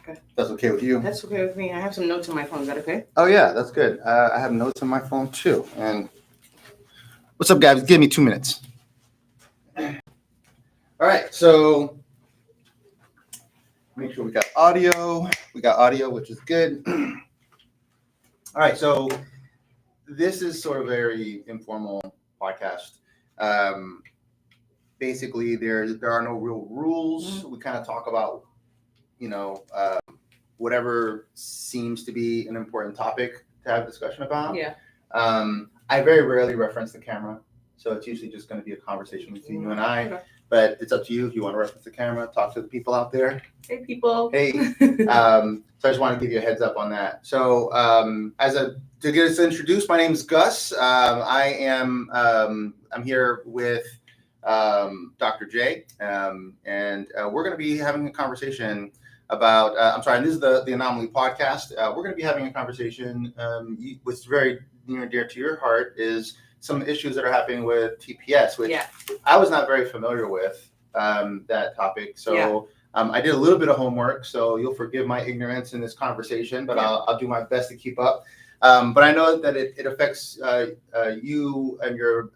Okay. That's okay with you? That's okay with me. I have some notes on my phone. Is that okay? Oh, yeah, that's good. I have notes on my phone, too. And what's up, guys? Give me 2 minutes. All right, so make sure we got audio. We got audio, which is good. All right, so this is sort of a very informal podcast. Basically, there are no real rules. We kind of talk about, whatever seems to be an important topic to have discussion about. Yeah. I very rarely reference the camera, so it's usually just going to be a conversation between you and I. Okay. But it's up to you if you want to reference the camera, talk to the people out there. Hey, people. Hey. So I just want to give you a heads up on that. So to get us introduced, my name is Gus. I'm here with Dr. J, and we're going to be having a conversation about. And this is the Anomaly Podcast. We're going to be having a conversation. What's very near and dear to your heart is some issues that are happening with TPS, which I was not very familiar with that topic. So I did a little bit of homework, so you'll forgive my ignorance in this conversation, but I'll do my best to keep up. But I know that it affects you and your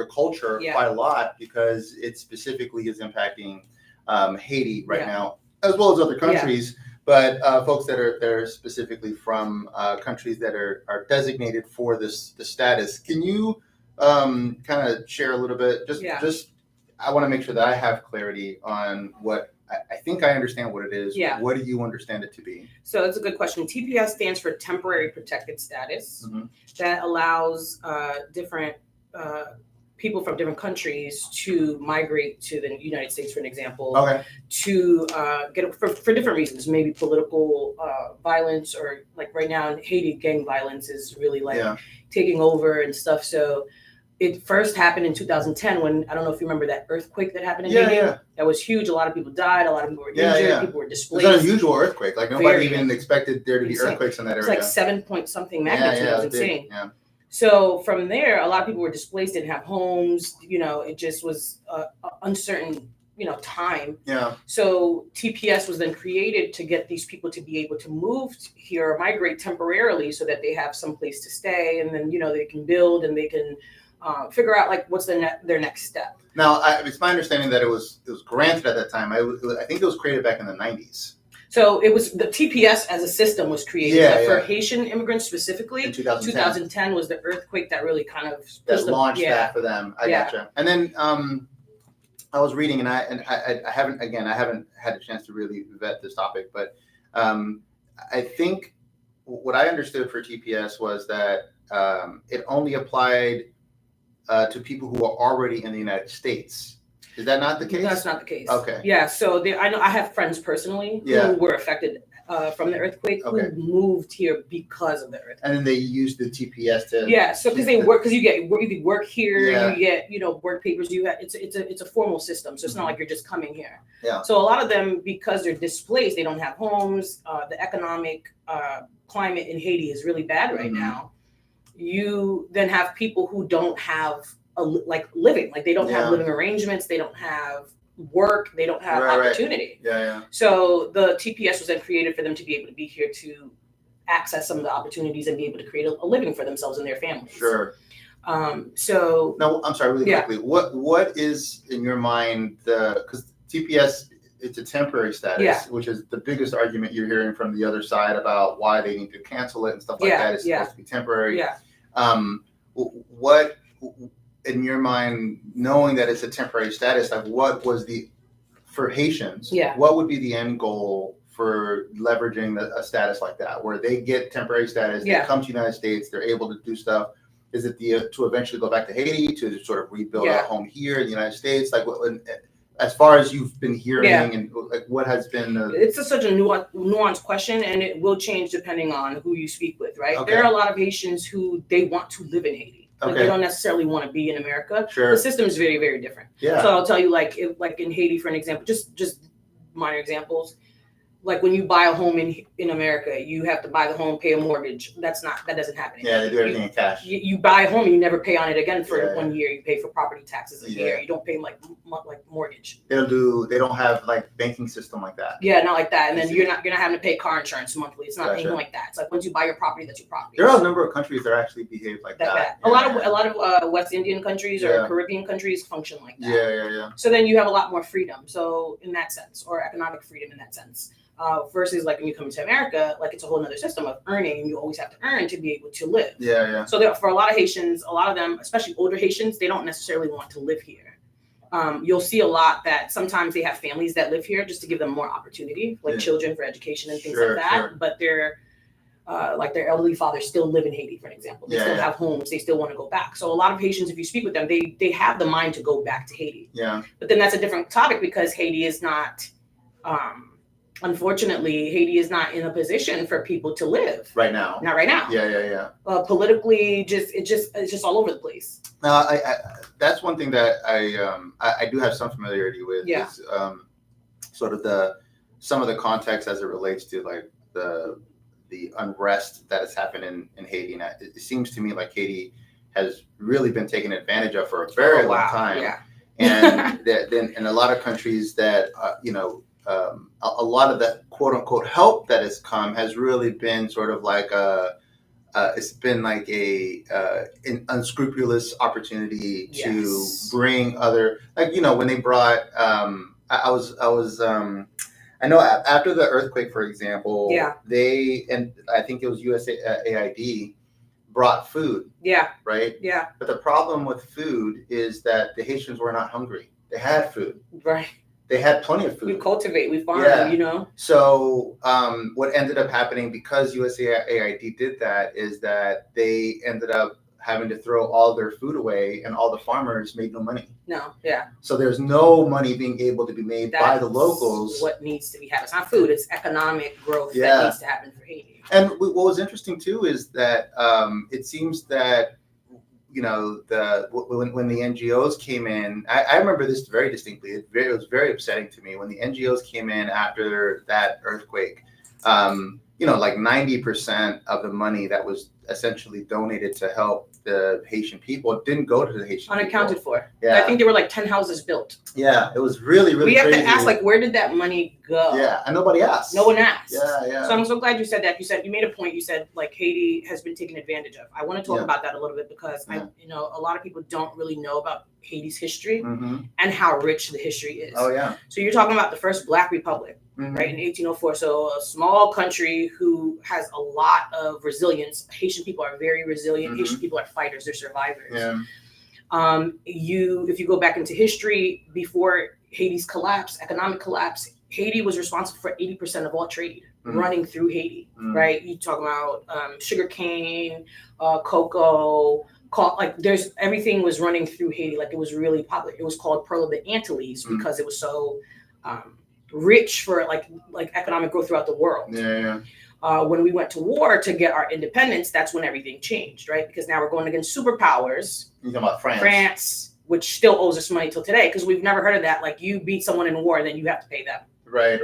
culture quite a lot because it specifically is impacting Haiti right now, as well as other countries. But folks that are specifically from countries that are designated for the status, can you kind of share a little bit? Just I want to make sure that I have clarity on what I think I understand what it is. Yeah. What do you understand it to be? So that's a good question. TPS stands for Temporary Protected Status. That allows different people from different countries to migrate to the United States, for an example, to get for different reasons, maybe political violence, or like right now in Haiti, gang violence is really taking over and stuff. So it first happened in 2010 when, I don't know if you remember that earthquake that happened in Haiti. That was huge. A lot of people died. A lot of people were injured. People were displaced. It was an unusual earthquake. Like nobody even expected there to be earthquakes in that area. It's like 7 point something magnitude. It was insane. Yeah. So from there, a lot of people were displaced, didn't have homes. It just was an uncertain, time. Yeah. So TPS was then created to get these people to be able to move here or migrate temporarily so that they have some place to stay, and then they can build and they can figure out like what's their next step. Now, it's my understanding that it was granted at that time. I think it was created back in the 90s. So it was the TPS as a system was created for Haitian immigrants specifically. In 2010. 2010 was the earthquake that really kind of launched that for them. I gotcha. And then I was reading, and I haven't had a chance to really vet this topic, but I think what I understood for TPS was that it only applied to people who are already in the United States. Is that not the case? That's not the case. Okay. Yeah. So I know I have friends personally who were affected from the earthquake who moved here because of the earthquake. And then they used the TPS to. Yeah. So because they work, because you can work here, you get work papers. It's a formal system. So it's not like you're just coming here. Yeah. So a lot of them, because they're displaced, they don't have homes. The economic climate in Haiti is really bad right now. You then have people who don't have living, like they don't have living arrangements, they don't have work, they don't have opportunity. So the TPS was then created for them to be able to be here to access some of the opportunities and be able to create a living for themselves and their families. Sure. So no, I'm sorry, really quickly. What is in your mind because TPS, it's a temporary status, which is the biggest argument you're hearing from the other side about why they need to cancel it and stuff like that. It's supposed to be temporary. What, in your mind, knowing that it's a temporary status, like what was for Haitians, what would be the end goal for leveraging a status like that, where they get temporary status, they come to the United States, they're able to do stuff? Is it to eventually go back to Haiti, to sort of rebuild a home here in the United States? Like as far as you've been hearing, and like what has been it's such a nuanced question, and it will change depending on who you speak with, right? There are a lot of Haitians who they want to live in Haiti. Like they don't necessarily want to be in America. The system is very, very different. So I'll tell you, like in Haiti, for an example, just minor examples. like when you buy a home in America, you have to buy the home, pay a mortgage. That doesn't happen. Yeah, they do everything in cash. You buy a home and you never pay on it again for 1 year. You pay for property taxes a year. You don't pay like mortgage. They don't have like banking system like that. Yeah, not like that. And then you're not having to pay car insurance monthly. It's not anything like that. It's like once you buy your property, that's your property. There are a number of countries that actually behave like that. Yeah. A lot of West Indian countries or Caribbean countries function like that. Yeah. So then you have a lot more freedom. So in that sense, or economic freedom in that sense. Versus like when you come to America, like it's a whole other system of earning, and you always have to earn to be able to live. Yeah. So for a lot of Haitians, a lot of them, especially older Haitians, they don't necessarily want to live here. You'll see a lot that sometimes they have families that live here just to give them more opportunity, like children for education and things like that. Sure. But they're like their elderly fathers still live in Haiti, for example. They still have homes. They still want to go back. So a lot of Haitians, if you speak with them, they have the mind to go back to Haiti. Yeah. But then that's a different topic because Haiti is not. Unfortunately, Haiti is not in a position for people to live right now. Not right now. Yeah. Politically, it's just all over the place. Now, that's one thing that I do have some familiarity with. Yeah. Is, sort of some of the context as it relates to like the unrest that has happened in Haiti. And it seems to me like Haiti has really been taken advantage of for a very long time. Yeah. And then in a lot of countries that a lot of that quote unquote help that has come has really been sort of like it's been like an unscrupulous opportunity to bring other, like, when they brought I know after the earthquake, for example, they, and I think it was USAID brought food. Yeah. Right? Yeah. But the problem with food is that the Haitians were not hungry. They had food. Right. They had plenty of food. We cultivate, we farm, So what ended up happening because USAID did that is that they ended up having to throw all their food away, and all the farmers made no money. No, yeah. So there's no money being able to be made by the locals. What needs to be happening? It's not food, it's economic growth that needs to happen for Haiti. And what was interesting too is that it seems that when the NGOs came in, I remember this very distinctly. It was very upsetting to me when the NGOs came in after that earthquake. Like 90% of the money that was essentially donated to help the Haitian people didn't go to the Haitian unaccounted people. For. Yeah. I think there were like 10 houses built. Yeah, it was really, really crazy. We have to ask, like, where did that money go? Yeah, and nobody asked. No one asked. Yeah. So I'm so glad you said that. You made a point. You said, like, Haiti has been taken advantage of. I want to talk about that a little bit because, a lot of people don't really know about Haiti's history and how rich the history is. Oh, yeah. So you're talking about the first Black Republic. Right, in 1804. So a small country who has a lot of resilience. Haitian people are very resilient. Haitian people are fighters. They're survivors. Yeah. If you go back into history, before Haiti's collapse, economic collapse, Haiti was responsible for 80% of all trade running through Haiti. Right, you talk about sugar cane, cocoa. Everything was running through Haiti. Like, it was really popular. It was called Pearl of the Antilles because it was so rich for like economic growth throughout the world. When we went to war to get our independence, that's when everything changed, right? Because now we're going against superpowers. You're talking about France. France, which still owes us money till today, because we've never heard of that. Like, you beat someone in war, and then you have to pay them. Right.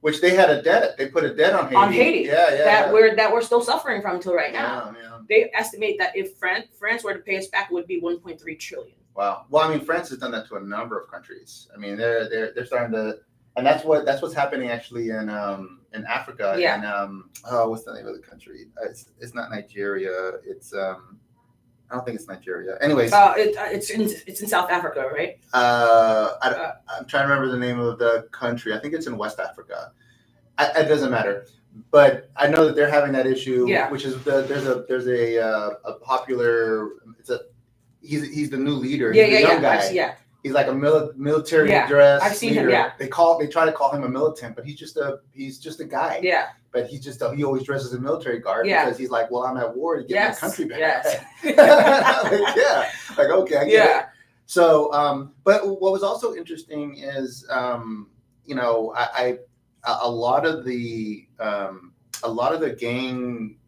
Which they had a debt. They put a debt on Haiti. On Haiti. Yeah. That we're still suffering from till right now. Yeah. They estimate that if France were to pay us back, it would be 1.3 trillion. Wow. Well, I mean, France has done that to a number of countries. I mean, they're starting to. And that's what's happening actually in Africa. Yeah. And what's the name of the country? It's not Nigeria. It's I don't think it's Nigeria. Anyways, it's in South Africa, right? I'm trying to remember the name of the country. I think it's in West Africa. It doesn't matter. But I know that they're having that issue. Yeah. Which is there's a popular. He's the new leader. He's a young guy. He's like a military dress. I've seen leader. him. Yeah, they try to call him a militant, but he's just a guy. Yeah, but he always dresses in military garb because he's like, well, I'm at war to get my country back. Yes. Like okay, I get it. So, but what was also interesting is, a lot of the gang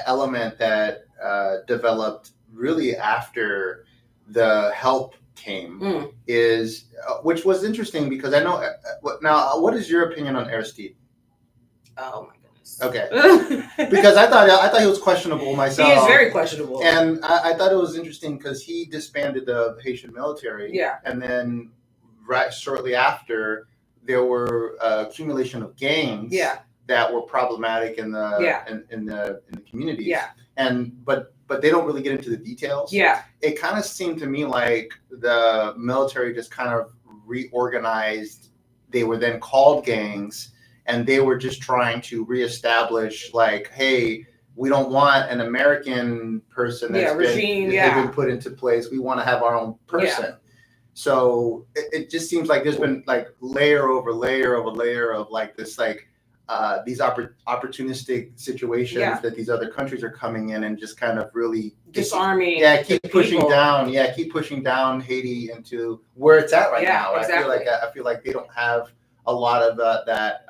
element that developed really after the help came is, which was interesting because I know. Now, what is your opinion on Aristide? Oh my goodness. Okay, because I thought he was questionable myself. He is very questionable, and I thought it was interesting because he disbanded the Haitian military. Yeah, and then right shortly after, there were accumulation of gangs. Yeah. That were problematic in the in the communities. Yeah. But they don't really get into the details. Yeah. It kind of seemed to me like the military just kind of reorganized. They were then called gangs, and they were just trying to reestablish, like, hey, we don't want an American person that's been put into place. We want to have our own person. Yeah. So it just seems like there's been like layer over layer over layer of like this, like, these opportunistic situations that these other countries are coming in and just kind of really disarming. Keep pushing down Haiti into where it's at right now. Exactly. I feel like they don't have a lot of that.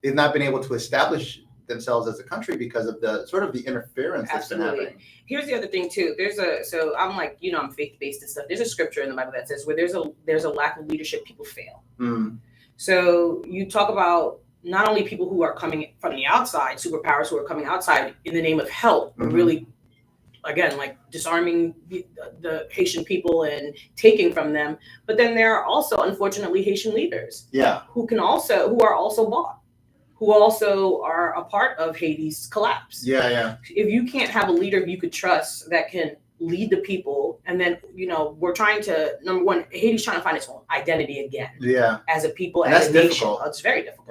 They've not been able to establish themselves as a country because of the sort of the interference that's been happening. Here's the other thing too. So I'm like, I'm faith-based and stuff. There's a scripture in the Bible that says where there's a lack of leadership, people fail. So you talk about not only people who are coming from the outside, superpowers who are coming outside in the name of help, but really, again, like disarming the Haitian people and taking from them. But then there are also, unfortunately, Haitian leaders, who are also bought, who also are a part of Haiti's collapse. If you can't have a leader you could trust that can lead the people, and then we're trying to, number one, Haiti's trying to find its own identity again. As a people, and as a nation. It's very difficult.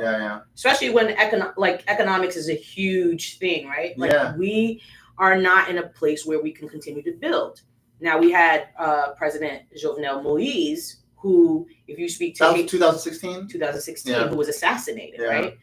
Especially when economics is a huge thing, right? Like we are not in a place where we can continue to build. Now we had President Jovenel Moise, who, if you speak to that was 2016, who was assassinated, right?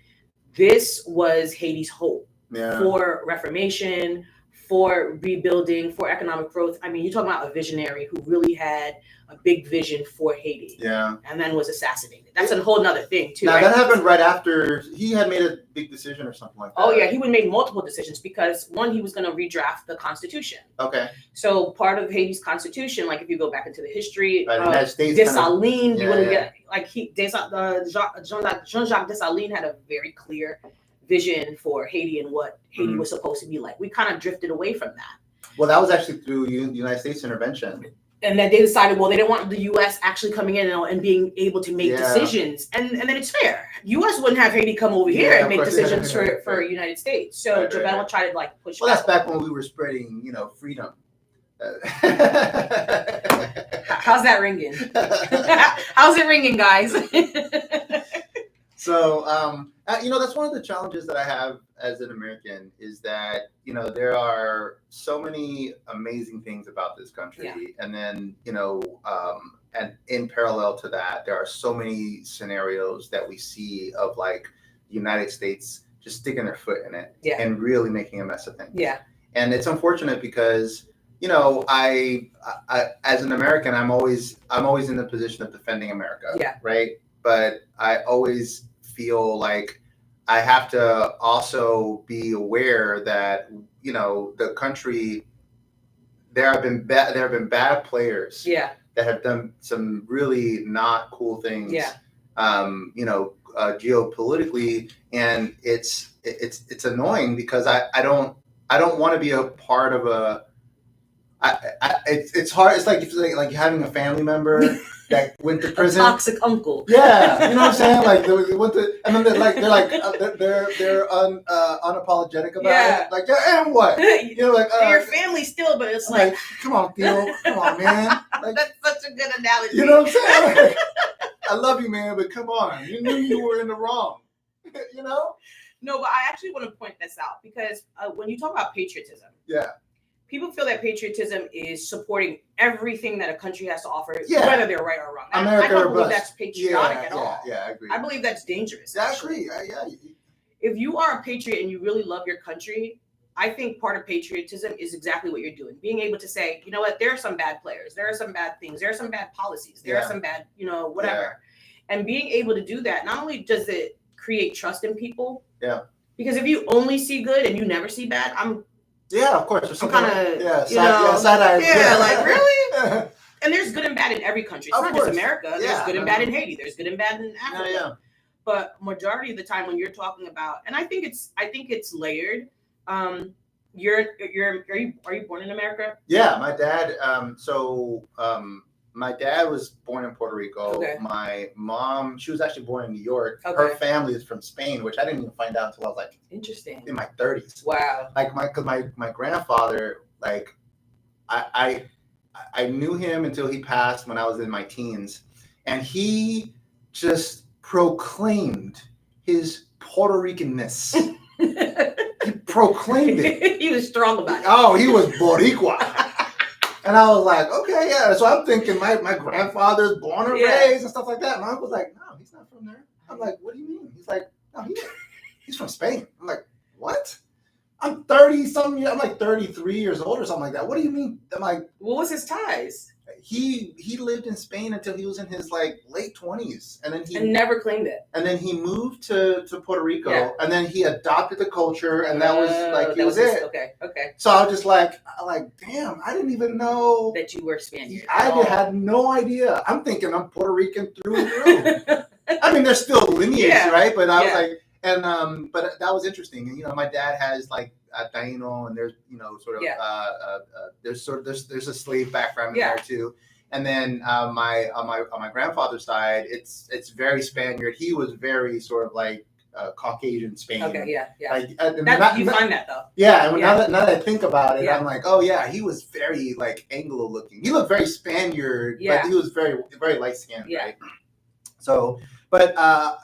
This was Haiti's hope for reformation, for rebuilding, for economic growth. I mean, you're talking about a visionary who really had a big vision for Haiti. And then was assassinated. That's a whole nother thing too. Now that happened right after he had made a big decision or something like that. Oh yeah, he would make multiple decisions because one, he was going to redraft the Constitution. Okay. So part of Haiti's Constitution, like if you go back into the history, Dessalines, you wouldn't get like Jean-Jacques Dessalines had a very clear vision for Haiti and what Haiti was supposed to be like. We kind of drifted away from that. Well, that was actually through the United States intervention. And then they decided, well, they didn't want the U.S. actually coming in and being able to make decisions. And then it's fair. U.S. wouldn't have Haiti come over here and make decisions for United States. So Jovenel tried to like push. Well, that's back when we were spreading, freedom. How's that ringing? How's it ringing, guys? So, that's one of the challenges that I have as an American is that, there are so many amazing things about this country. And then, and in parallel to that, there are so many scenarios that we see of like the United States just sticking their foot in it and really making a mess of things. And it's unfortunate because, I as an American, I'm always in the position of defending America. Right. But I always feel like I have to also be aware that the country, there have been bad players that have done some really not cool things geopolitically, and it's annoying because I don't want to be a part of a it's hard. It's like having a family member that went to prison. A toxic uncle. Yeah, you know what I'm saying? Like they went to, and then they're unapologetic about it. Like, and what? Your family still, but it's like come on, Theo, come on, man. Like, that's such a good analogy. You know what I'm saying? Like, I love you, man, but come on, you knew you were in the wrong. No, but I actually want to point this out because when you talk about patriotism, people feel that patriotism is supporting everything that a country has to offer, whether they're right or wrong. I don't believe that's patriotic at all. Yeah, I agree. I believe that's dangerous. I agree. If you are a patriot and you really love your country, I think part of patriotism is exactly what you're doing. Being able to say, you know what, there are some bad players. There are some bad things. There are some bad policies. There are some bad, whatever. And being able to do that, not only does it create trust in people. Because if you only see good and you never see bad, of course. I'm kind of, side eye. Like, really? And there's good and bad in every country. It's not just America. There's good and bad in Haiti. There's good and bad in Africa. Yeah. But majority of the time when you're talking about, and I think it's layered. Are you born in America? Yeah, my dad. My dad was born in Puerto Rico. Okay. My mom, she was actually born in New York. Okay. Her family is from Spain, which I didn't even find out until I was like interesting in my 30s. Wow. Like my grandfather, like I knew him until he passed when I was in my teens, and he just proclaimed his Puerto Ricanness. He proclaimed it. He was strong about it. Oh, he was Boricua. And I was like, okay, yeah. So I'm thinking my grandfather's born and raised and stuff like that. My uncle's like, no, he's not from there. I'm like, what do you mean? He's like, no, he's from Spain. I'm like, what? I'm 30-something years. I'm like 33 years old or something like that. What do you mean? I'm like, what was his ties? He lived in Spain until he was in his like late 20s, and then he never claimed it. And then he moved to Puerto Rico, and then he adopted the culture, and that was like it. Okay. So I was just like, damn, I didn't even know that you were Spaniard. I had no idea. I'm thinking I'm Puerto Rican through and through. I mean, there's still lineage, right? But I was like, and but that was interesting. And my dad has like Taino, and there's there's a slave background in there too. And then on my grandfather's side, it's very Spaniard. He was very sort of like Caucasian Spain. Okay, yeah. Like, you find that though. Yeah, and now that I think about it, I'm like, oh yeah, he was very like Anglo looking. He looked very Spaniard, but he was very very light skinned, right? So, but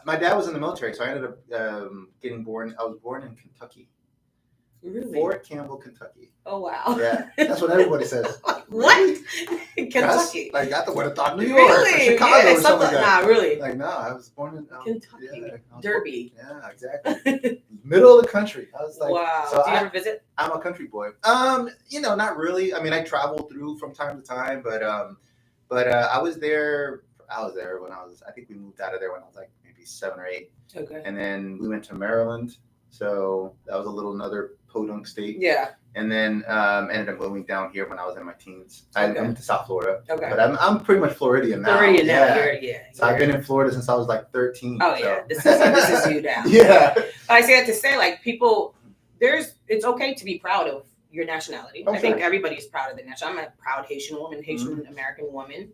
my dad was in the military, so I ended up getting born. I was born in Kentucky. Really? Fort Campbell, Kentucky. Oh wow! Yeah, that's what everybody says. What? Kentucky? Like I would have thought New York or Chicago or something like that. Nah, really. Like no, I was born in Kentucky, Derby. Yeah, exactly. Middle of the country. I was like, wow. So do you ever visit? I'm a country boy. Not really. I mean, I travel through from time to time, but I was there. When I was. I think we moved out of there when I was like maybe 7 or 8. Okay. And then we went to Maryland. So that was another podunk state. Yeah. And then ended up moving down here when I was in my teens. I went to South Florida. Okay. But I'm pretty much Floridian now. So I've been in Florida since I was like 13. Oh yeah, this is you now. Yeah. I say that to say like people, it's okay to be proud of your nationality. I think everybody's proud of their nationality. I'm a proud Haitian woman, Haitian American woman.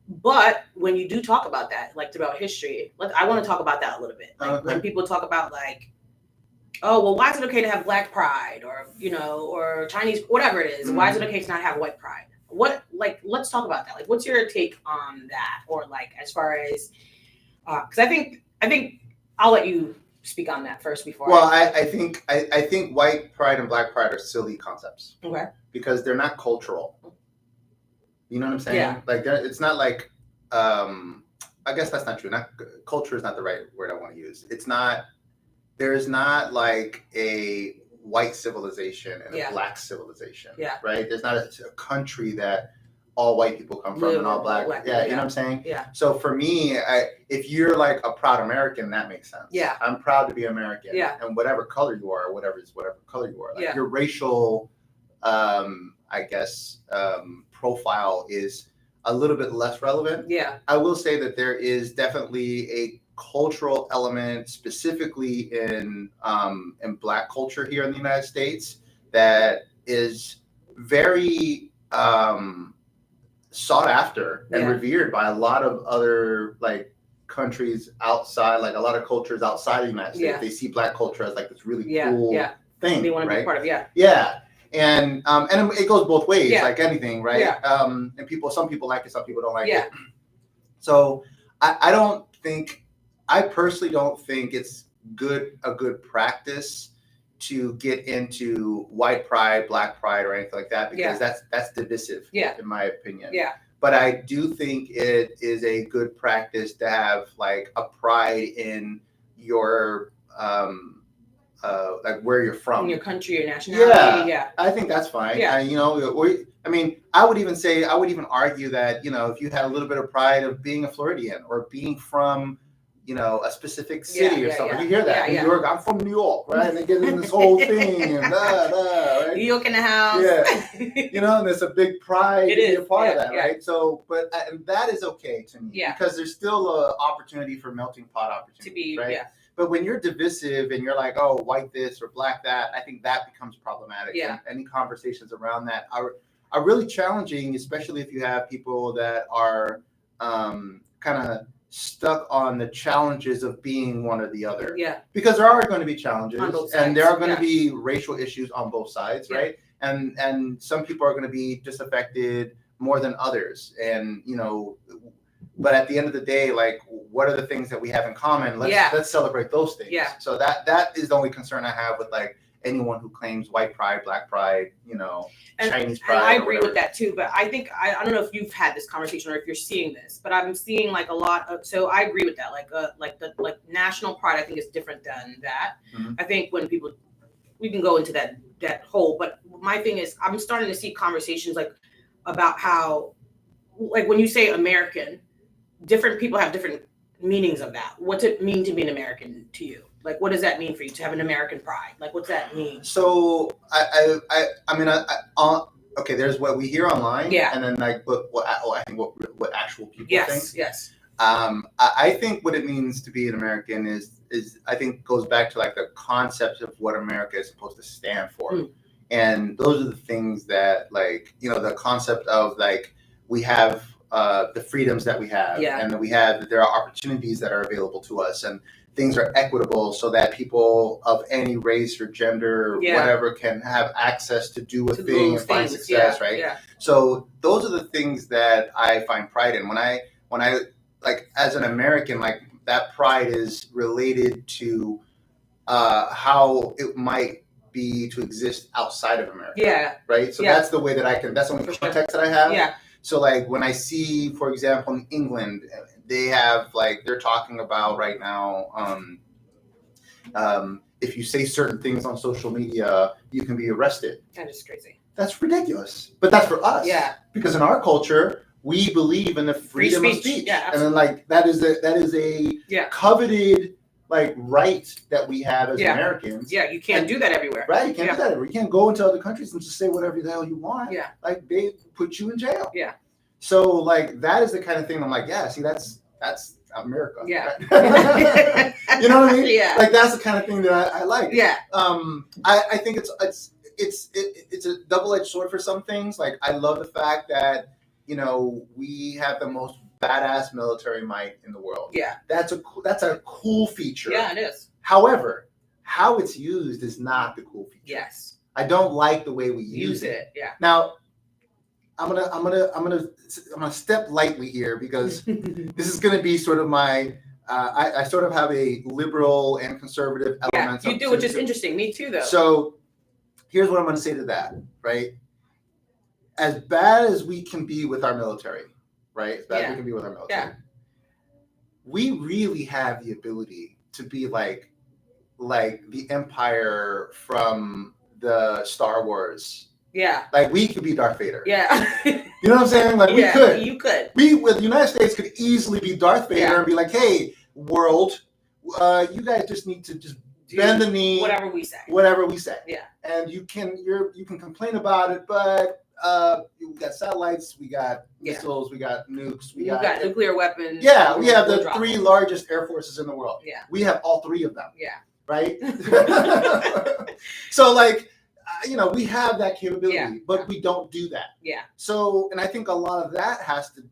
But when you do talk about that, like throughout history, I want to talk about that a little bit. Like when people talk about like, oh, well, why is it okay to have Black pride or, or Chinese, whatever it is? Why is it okay to not have white pride? Let's talk about that. Like, what's your take on that? Or like, as far as, because I think I'll let you speak on that first before. Well, I think white pride and Black pride are silly concepts. Okay. Because they're not cultural. You know what I'm saying? Yeah. Like, it's not like, I guess that's not true. Culture is not the right word I want to use. There's not like a white civilization and a Black civilization. Yeah. Right? There's not a country that all white people come from and all black. Yeah, you know what I'm saying? Yeah. So for me, if you're like a proud American, that makes sense. Yeah. I'm proud to be American. Yeah. And whatever color you are, whatever color you are. Like your racial profile is a little bit less relevant. Yeah. I will say that there is definitely a cultural element, specifically in Black culture here in the United States, that is very sought after and revered by a lot of other like countries outside, like a lot of cultures outside of the United States. Yeah. They see Black culture as like this really cool thing. They want to be part of Yeah. And it goes both ways, like anything, right? Yeah. And some people like it, some people don't like it. So I personally don't think it's a good practice to get into white pride, Black pride, or anything like that, because that's divisive, in my opinion. Yeah. But I do think it is a good practice to have like a pride in your like where you're from, in your country, your nationality. Yeah. I think that's fine. Yeah. I would even argue that if you had a little bit of pride of being a Floridian or being from a specific city or something. Yeah. You hear that. New York, I'm from New York, right? And they get in this whole thing and right? New York in the house. Yeah. And there's a big pride to be a part of that, right? So, and that is okay to me because there's still an opportunity for melting pot opportunity, right? Yeah. But when you're divisive and you're like, oh, white this or black that, I think that becomes problematic. Yeah. And any conversations around that are really challenging, especially if you have people that are kind of stuck on the challenges of being one or the other. Yeah. Because there are going to be challenges and there are going to be racial issues on both sides, right? And some people are going to be disaffected more than others. And, but at the end of the day, like, what are the things that we have in common? Let's celebrate those things. Yeah. So that is the only concern I have with like anyone who claims white pride, black pride, Chinese pride. And I agree with that too. But I think I don't know if you've had this conversation or if you're seeing this, but I'm seeing like a lot of. So I agree with that. Like national pride, I think is different than that. Mm-hmm. I think when people, we can go into that whole. But my thing is, I'm starting to see conversations like about how, like when you say American, different people have different meanings of that. What's it mean to be an American to you? Like, what does that mean for you to have an American pride? Like, what's that mean? So, okay, there's what we hear online, and then like, I think what actual people think. Yes. I think what it means to be an American is I think goes back to like the concept of what America is supposed to stand for, and those are the things that like the concept of like we have the freedoms that we have, and that there are opportunities that are available to us, and things are equitable so that people of any race or gender or whatever can have access to do a thing and find success, right? Yeah. So those are the things that I find pride in. When I like as an American, like that pride is related to how it might be to exist outside of America. Yeah. Right. So that's the way that that's the only context that I have. Yeah. So like when I see, for example, in England, they have like they're talking about right now. If you say certain things on social media, you can be arrested. That is crazy. That's ridiculous. But that's for us. Yeah. Because in our culture, we believe in the freedom of speech. Yeah, and then like that is a coveted like right that we have as Americans. Yeah, you can't do that everywhere. Right, you can't do that everywhere. You can't go into other countries and just say whatever the hell you want. Yeah. Like they put you in jail. Yeah. So like that is the kind of thing I'm like, yeah, see that's America. Yeah. Right? You know what I mean? Yeah. Like that's the kind of thing that I like. Yeah. I think it's a double-edged sword for some things. Like I love the fact that we have the most badass military might in the world. Yeah. That's a cool feature. Yeah, it is. However, how it's used is not the cool feature. Yes. I don't like the way we use it. Yeah. Now, I'm gonna step lightly here because this is gonna be sort of my I sort of have a liberal and conservative elements. Yeah, you do, which is interesting. Me too, though. So here's what I'm gonna say to that, right? As bad as we can be with our military, right? As bad as we can be with our military, we really have the ability to be like the Empire from the Star Wars. Yeah. Like we could be Darth Vader. Yeah. You know what I'm saying? Like we could. You could. We with the United States could easily be Darth Vader and be like, hey, world, you guys just need to just bend the knee. Whatever we say. Yeah. And you can complain about it, but we got satellites, we got missiles, we got nukes, we got nuclear weapons. Yeah, we have the three largest air forces in the world. Yeah. We have all three of them. Yeah. Right? So like we have that capability, but we don't do that. Yeah. So, and I think a lot of that has to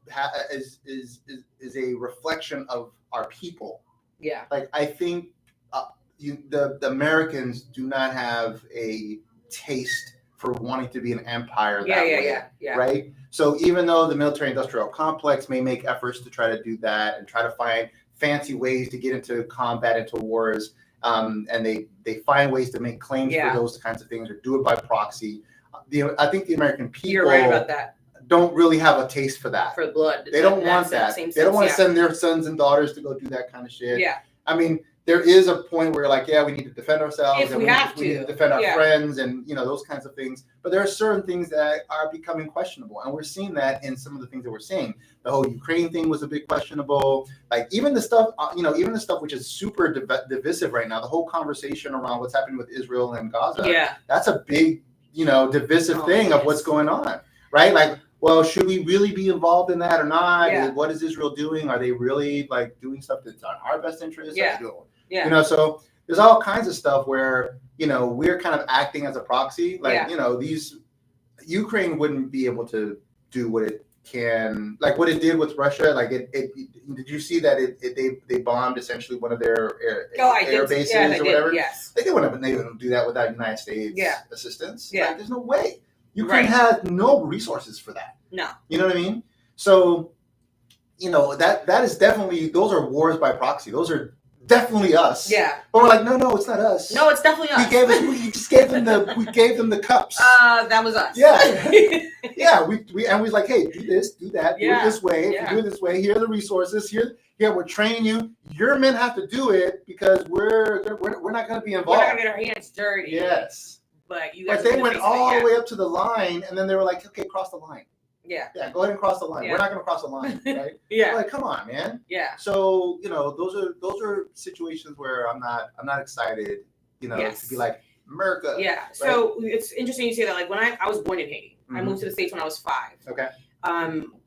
is a reflection of our people. Yeah. Like I think the Americans do not have a taste for wanting to be an empire that way. Yeah. Right. So even though the military-industrial complex may make efforts to try to do that and try to find fancy ways to get into combat, into wars. And they find ways to make claims for those kinds of things or do it by proxy. I think the American people You're right about that. Don't really have a taste for that. For blood. They don't want that. They don't want to send their sons and daughters to go do that kind of shit. Yeah. I mean, there is a point where like, yeah, we need to defend ourselves. If we have we need to defend our friends and, those kinds of things. But there are certain things that are becoming questionable. And we're seeing that in some of the things that we're seeing. The whole Ukraine thing was a bit questionable. Like even the stuff, which is super divisive right now, the whole conversation around what's happening with Israel and Gaza. Yeah. That's a big, divisive thing of what's going on, right? Like, well, should we really be involved in that or not? Yeah. What is Israel doing? Are they really like doing stuff that's on our best interest? Yeah. So there's all kinds of stuff where, we're kind of acting as a proxy. Like, these Ukraine wouldn't be able to do what it can, like what it did with Russia. Like did you see that they bombed essentially one of their air bases or whatever? Yes. They wouldn't have been able to do that without United States assistance. Yeah. Like, there's no way. Ukraine has no resources for that. No. You know what I mean? So, that is definitely, those are wars by proxy. Those are definitely us. Yeah. But we're like, no, it's not us. No, it's definitely us. We gave them the cups. That was us. Yeah. Yeah. We was like, hey, do this, do that, do it this way. If you do it this way, here are the resources. Here, we're training you. Your men have to do it because we're not going to be involved. We're not going to get our hands dirty. Yes. But you guys. But they went all the way up to the line, and then they were like, okay, cross the line. Yeah. Yeah, go ahead and cross the line. Yeah. We're not going to cross the line, right? Yeah. We're like, come on, man. Yeah. So, those are situations where I'm not excited, to be like America. Yeah. Right? So it's interesting you say that. Like when I was born in Haiti, I moved to the States when I was 5. Okay.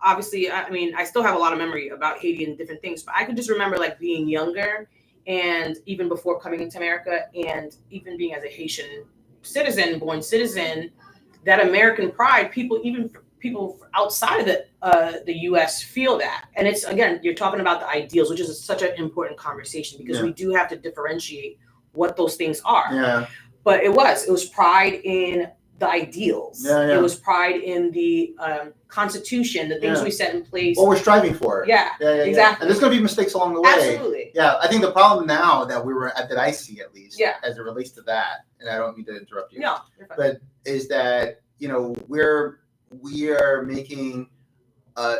Obviously, I still have a lot of memory about Haiti and different things, but I could just remember like being younger and even before coming into America and even being as a Haitian born citizen, that American pride, people outside of the U.S. feel that. And it's, again, you're talking about the ideals, which is such an important conversation because we do have to differentiate what those things are. Yeah. But it was pride in the ideals. Yeah. It was pride in the Constitution, the things we set in place. What we're striving for. Yeah, exactly. And there's going to be mistakes along the way. Absolutely. Yeah, I think the problem now that I see at least, as it relates to that, and I don't mean to interrupt you. No, but is that we are making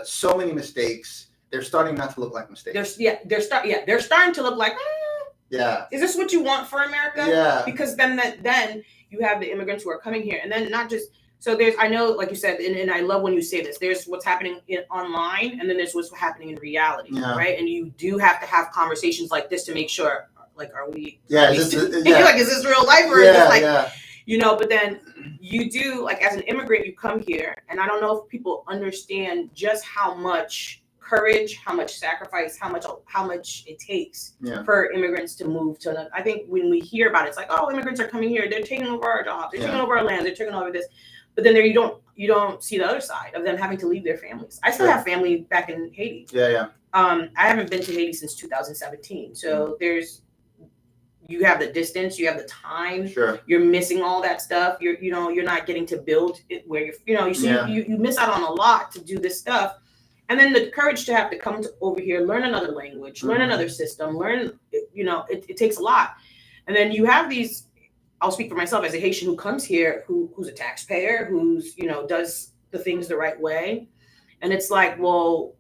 so many mistakes. They're starting not to look like mistakes. They're starting to look like. Is this what you want for America? Yeah. Because then you have the immigrants who are coming here, and then not just. So I know, like you said, and I love when you say this. There's what's happening online, and then there's what's happening in reality, right? And you do have to have conversations like this to make sure, like, are we? Yeah. Is this real life or is this like, But then you do, like, as an immigrant, you come here, and I don't know if people understand just how much courage, how much sacrifice, how much it takes for immigrants to move to another. I think when we hear about it, it's like, oh, immigrants are coming here, they're taking over our jobs, they're taking over our land, they're taking over this. But then you don't see the other side of them having to leave their families. I still have family back in Haiti. Yeah. I haven't been to Haiti since 2017. So you have the distance, you have the time. Sure. You're missing all that stuff. You're not getting to build it where you miss out on a lot to do this stuff. And then the courage to have to come over here, learn another language, learn another system, it takes a lot. And then you have these. I'll speak for myself as a Haitian who comes here, who's a taxpayer, who's, does the things the right way. And it's like, well,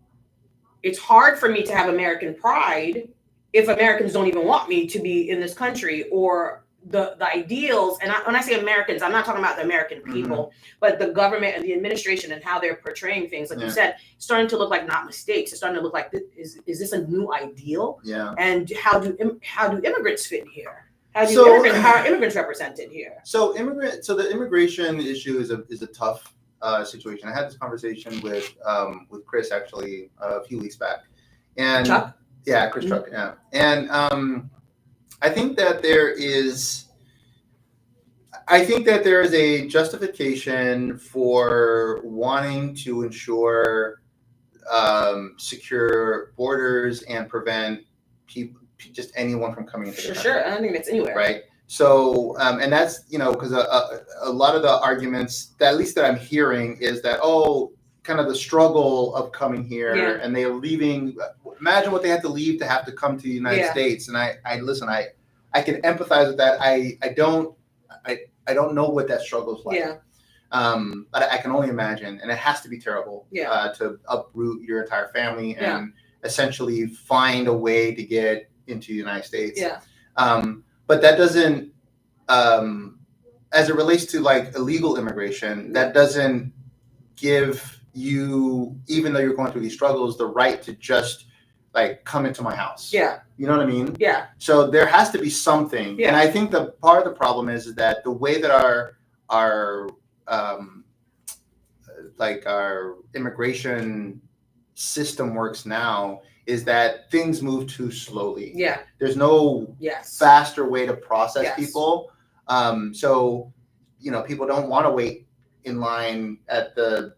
it's hard for me to have American pride if Americans don't even want me to be in this country, or the ideals. And when I say Americans, I'm not talking about the American people, but the government and the administration and how they're portraying things. Like you said, starting to look like not mistakes. It's starting to look like, is this a new ideal? Yeah. And how do immigrants fit here? How are immigrants represented here? So the immigration issue is a tough situation. I had this conversation with Chris actually a few weeks back, and Chuck? Yeah, Chris Chuck, yeah, and I think that there is a justification for wanting to ensure secure borders and prevent just anyone from coming into the country. Sure, I don't think that's anywhere. Right. So, and that's, because a lot of the arguments, that at least that I'm hearing, is that, kind of the struggle of coming here and they're leaving. Imagine what they had to leave to have to come to the United States. And I can empathize with that. I don't know what that struggle is like. Yeah. But I can only imagine, and it has to be terrible to uproot your entire family and essentially find a way to get into the United States. Yeah. But that doesn't, as it relates to like illegal immigration, that doesn't give you, even though you're going through these struggles, the right to just like come into my house. Yeah. You know what I mean? Yeah. So there has to be something. Yeah. And I think the part of the problem is that the way that our immigration system works now is that things move too slowly. Yeah. There's no faster way to process people. So, people don't want to wait in line at the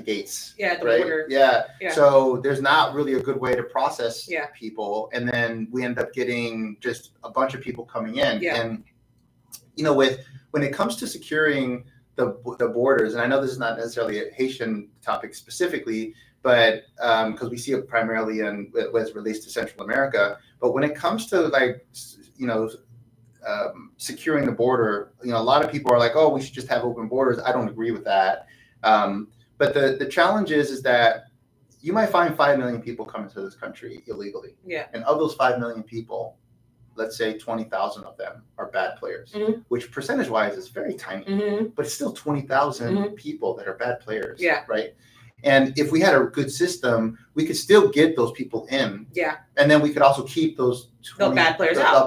gates. Yeah, at the right? border. Yeah. So there's not really a good way to process people. And then we end up getting just a bunch of people coming in. Yeah. And, when it comes to securing the borders, and I know this is not necessarily a Haitian topic specifically, but because we see it primarily as it relates to Central America, but when it comes to securing the border, a lot of people are like, oh, we should just have open borders. I don't agree with that. But the challenge is that you might find 5 million people coming to this country illegally. Yeah. And of those 5 million people, let's say 20,000 of them are bad players, which percentage-wise is very tiny, but it's still 20,000 people that are bad players, right? And if we had a good system, we could still get those people in, and then we could also keep those bad players out,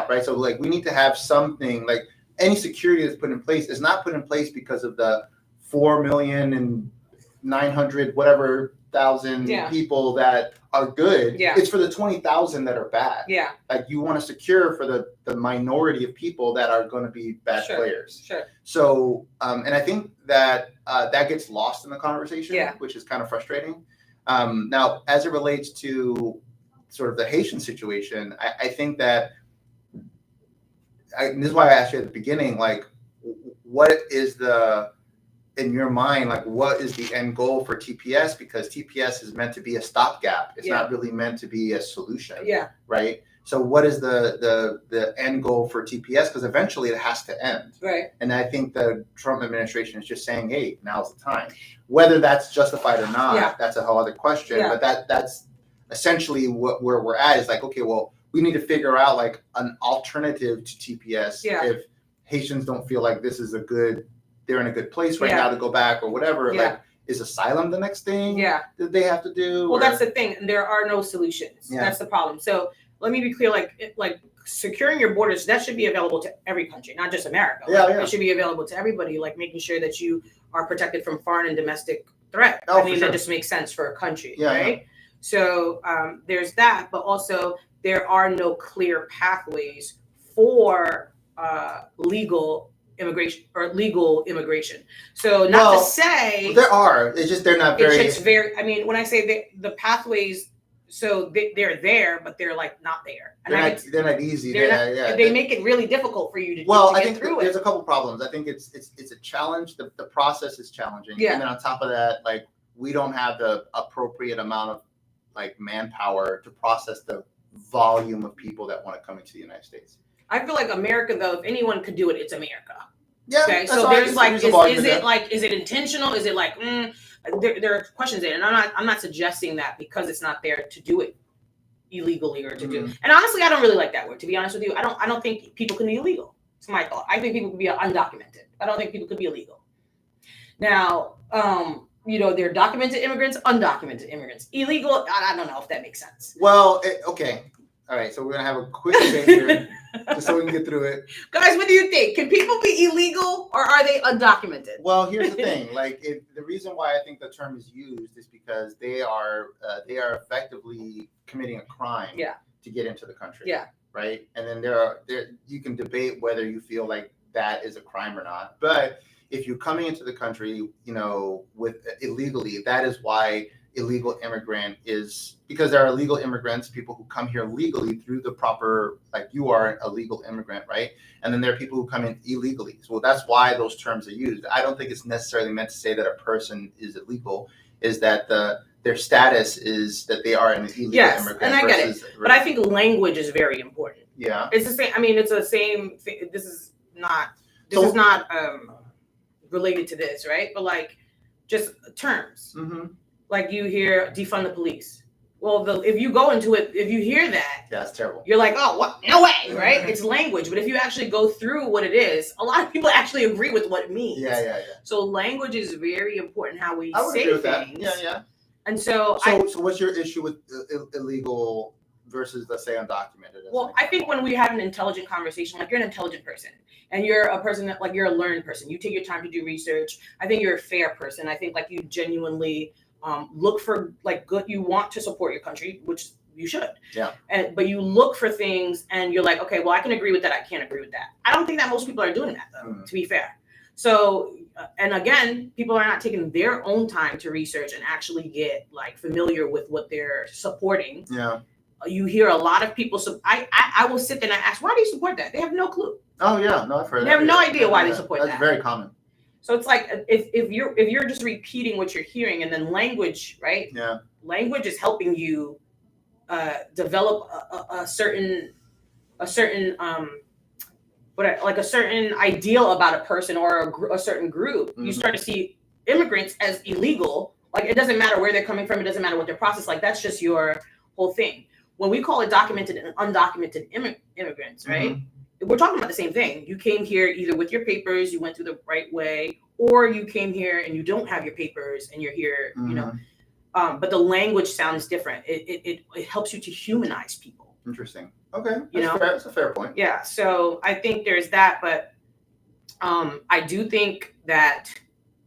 right? So like we need to have something like any security that's put in place is not put in place because of the 4,900,000 whatever thousand people that are good. It's for the 20,000 that are bad. Like you want to secure for the minority of people that are going to be bad players. So and I think that that gets lost in the conversation, which is kind of frustrating. Now, as it relates to sort of the Haitian situation, I think that this is why I asked you at the beginning, like, what is in your mind, like, what is the end goal for TPS? Because TPS is meant to be a stopgap. It's not really meant to be a solution. Right. So what is the end goal for TPS? Because eventually it has to end. Right. And I think the Trump administration is just saying, hey, now's the time. Whether that's justified or not, that's a whole other question. But that's essentially where we're at is like, okay, well, we need to figure out like an alternative to TPS if Haitians don't feel like this is they're in a good place right now to go back or whatever. Like, is asylum the next thing that they have to do? Well, that's the thing. There are no solutions. That's the problem. So let me be clear, like securing your borders, that should be available to every country, not just America. It should be available to everybody, like making sure that you are protected from foreign and domestic threat. That just makes sense for a country, right? So there's that, but also there are no clear pathways for legal immigration. So not to say there are. It's just they're not very. It's I mean, when I say the pathways, so they're there, but they're like not there. And they're not easy. They make it really difficult for you to. I think there's a couple problems. I think it's a challenge. The process is challenging, and then on top of that, like we don't have the appropriate amount of like manpower to process the volume of people that want to come into the United States. I feel like America, though, if anyone could do it, it's America. Yeah. Okay. So there's like, is it intentional? Is it like, there are questions in it. And I'm not suggesting that because it's not there to do it illegally or to do. And honestly, I don't really like that word. To be honest with you, I don't think people can be illegal. It's my thought. I think people can be undocumented. I don't think people could be illegal. Now, they're documented immigrants, undocumented immigrants, illegal. I don't know if that makes sense. Well, okay. All right, so we're gonna have a quick debate here, just so we can get through it. Guys, what do you think? Can people be illegal or are they undocumented? Well, here's the thing. Like, the reason why I think the term is used is because they are effectively committing a crime to get into the country. Right. And then you can debate whether you feel like that is a crime or not. But if you're coming into the country, with illegally, that is why illegal immigrant is, because there are illegal immigrants, people who come here legally through the proper, like you are a legal immigrant, right? And then there are people who come in illegally. So that's why those terms are used. I don't think it's necessarily meant to say that a person is illegal, is that their status is that they are an illegal immigrant. And I get it. But I think language is very important. Yeah. It's the same. I mean, it's the same thing. This is not related to this, right? But like just terms. Like you hear defund the police. Well, if you go into it, if you hear that, yeah, it's terrible. You're like, oh, what? No way, right? It's language. But if you actually go through what it is, a lot of people actually agree with what it means. Yeah. So language is very important. How we say things. That. Yeah. And so, so what's your issue with illegal versus, let's say, undocumented? Well, I think when we have an intelligent conversation, like you're an intelligent person and you're a person that, like, you're a learned person. You take your time to do research. I think you're a fair person. I think, like, you genuinely look for, like, good. You want to support your country, which you should. Yeah. But you look for things and you're like, okay, well, I can agree with that. I can't agree with that. I don't think that most people are doing that, though, to be fair. So, and again, people are not taking their own time to research and actually get, like, familiar with what they're supporting. Yeah. You hear a lot of people. So I will sit there and I ask, why do you support that? They have no clue. Oh yeah, no, I've heard. They have no idea why they support that. That's very common. So it's like if you're just repeating what you're hearing, and then language, right? Yeah. Language is helping you develop a certain like a certain ideal about a person or a certain group. Mm-hmm. You start to see immigrants as illegal. Like, it doesn't matter where they're coming from. It doesn't matter what their process. Like, that's just your whole thing. When we call it documented and undocumented immigrants, right? Mm-hmm. We're talking about the same thing. You came here either with your papers, you went through the right way, or you came here and you don't have your papers and you're here, mm-hmm. you know. But the language sounds different. It helps you to humanize people. Interesting. Okay. That's a fair point. Yeah. So I think there's that, but I do think that,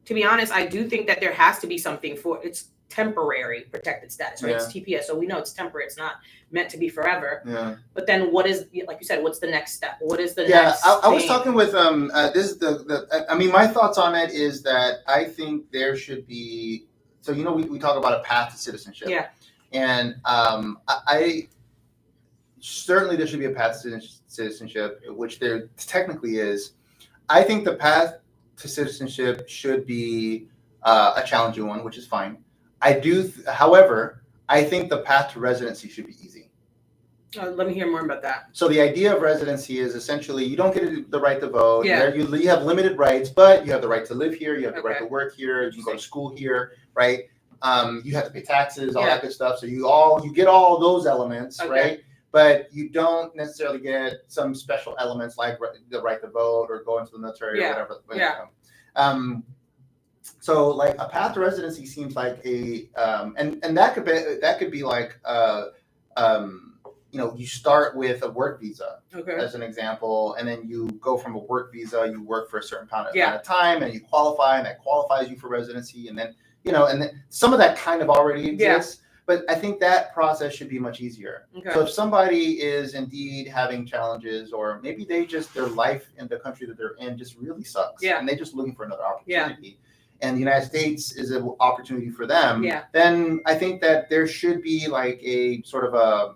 to be honest, I do think that there has to be something for it's temporary protected status, right? Yeah. It's TPS, so we know it's temporary. It's not meant to be forever. Yeah. But then, what is, like you said, what's the next step? What is the next? Yeah, I was talking with this is the I mean, my thoughts on it is that I think there should be. So, you know, we talk about a path to citizenship. Yeah. And I certainly there should be a path to citizenship, which there technically is. I think the path to citizenship should be a challenging one, which is fine. However, I think the path to residency should be easy. Let me hear more about that. So the idea of residency is essentially you don't get the right to vote. Yeah. You have limited rights, but you have the right to live here. You have the right to work here. You can go to school here, right? You have to pay taxes, all that good stuff. So you get all those elements, right? But you don't necessarily get some special elements like the right to vote or go into the military or whatever. Yeah. So like a path to residency seems like and that could be like you know, you start with a work visa as an example, and then you go from a work visa, you work for a certain amount of time, and you qualify, and that qualifies you for residency, and then and then some of that kind of already exists. But I think that process should be much easier. So if somebody is indeed having challenges, or maybe their life in the country that they're in just really sucks, and they're just looking for another opportunity, and the United States is an opportunity for them, then I think that there should be like a sort of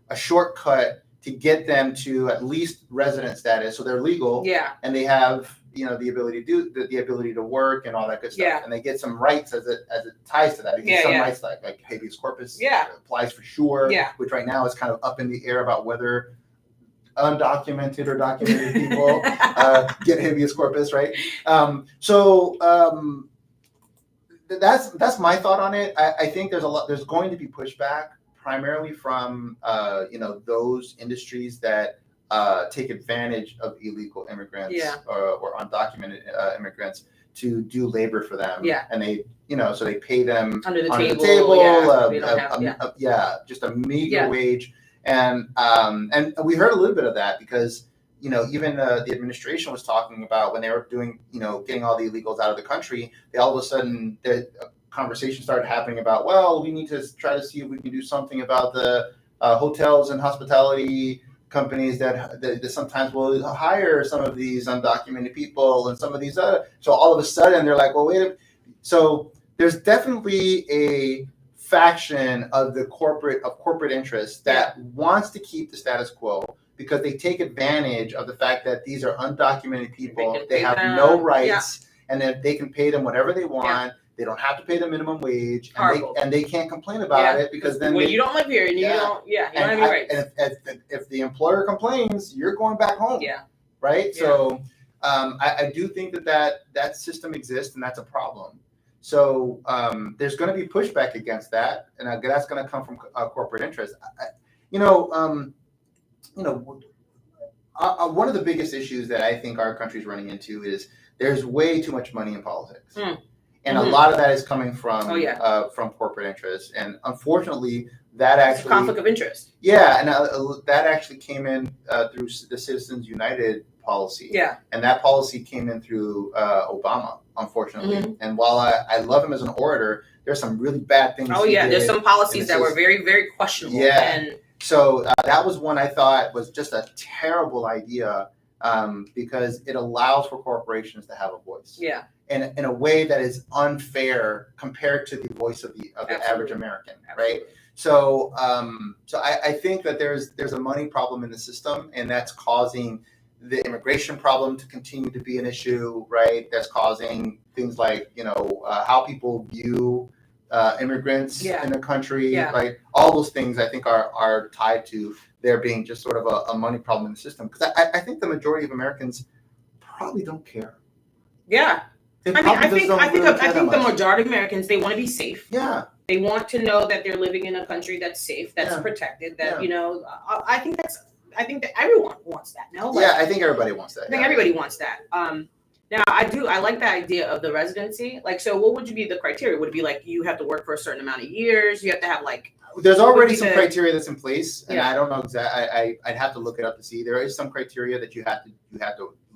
a shortcut to get them to at least resident status, so they're legal, and they have the ability to the ability to work and all that good stuff, and they get some rights as it ties to that. They get some rights like habeas corpus applies for sure, which right now is kind of up in the air about whether undocumented or documented people get habeas corpus, right? That's my thought on it. I think there's going to be pushback, primarily from those industries that take advantage of illegal immigrants or undocumented immigrants to do labor for them. And they so they pay them under the table, just a meager wage. And we heard a little bit of that because even the administration was talking about when they were doing getting all the illegals out of the country, they all of a sudden conversation started happening about, well, we need to try to see if we can do something about the hotels and hospitality companies that sometimes will hire some of these undocumented people and some of these other. So all of a sudden they're like, well, wait a minute. So there's definitely a faction of corporate interests that wants to keep the status quo because they take advantage of the fact that these are undocumented people. They have no rights, and that they can pay them whatever they want. They don't have to pay the minimum wage, and they can't complain about it because then you don't live here and you don't have any rights. And if the employer complains, you're going back home. Right. Yeah. So I do think that system exists, and that's a problem. So there's going to be pushback against that, and that's going to come from corporate interest. One of the biggest issues that I think our country's running into is there's way too much money in politics. And a lot of that is coming from corporate interests, and unfortunately, that actually it's a conflict of interest. Yeah, and that actually came in through the Citizens United policy. Yeah, and that policy came in through Obama, unfortunately. And while I love him as an orator, there's some really bad things. There's some policies that were very, very questionable. Yeah, and so that was one I thought was just a terrible idea because it allows for corporations to have a voice. Yeah. In a way that is unfair compared to the voice of the average American, right? So I think that there's a money problem in the system, and that's causing the immigration problem to continue to be an issue, right? That's causing things like how people view immigrants in the country, like all those things. I think are tied to there being just sort of a money problem in the system, because I think the majority of Americans probably don't care. Yeah. I think the majority of Americans, they want to be safe. Yeah. They want to know that they're living in a country that's safe, that's protected, that, I think that everyone wants that. No? I think everybody wants that. I think everybody wants that. Now I like the idea of the residency. Like, so what would be the criteria? Would it be like you have to work for a certain amount of years? You have to have there's already some criteria that's in place, and I don't know exactly. I'd have to look it up to see. There is some criteria that you have to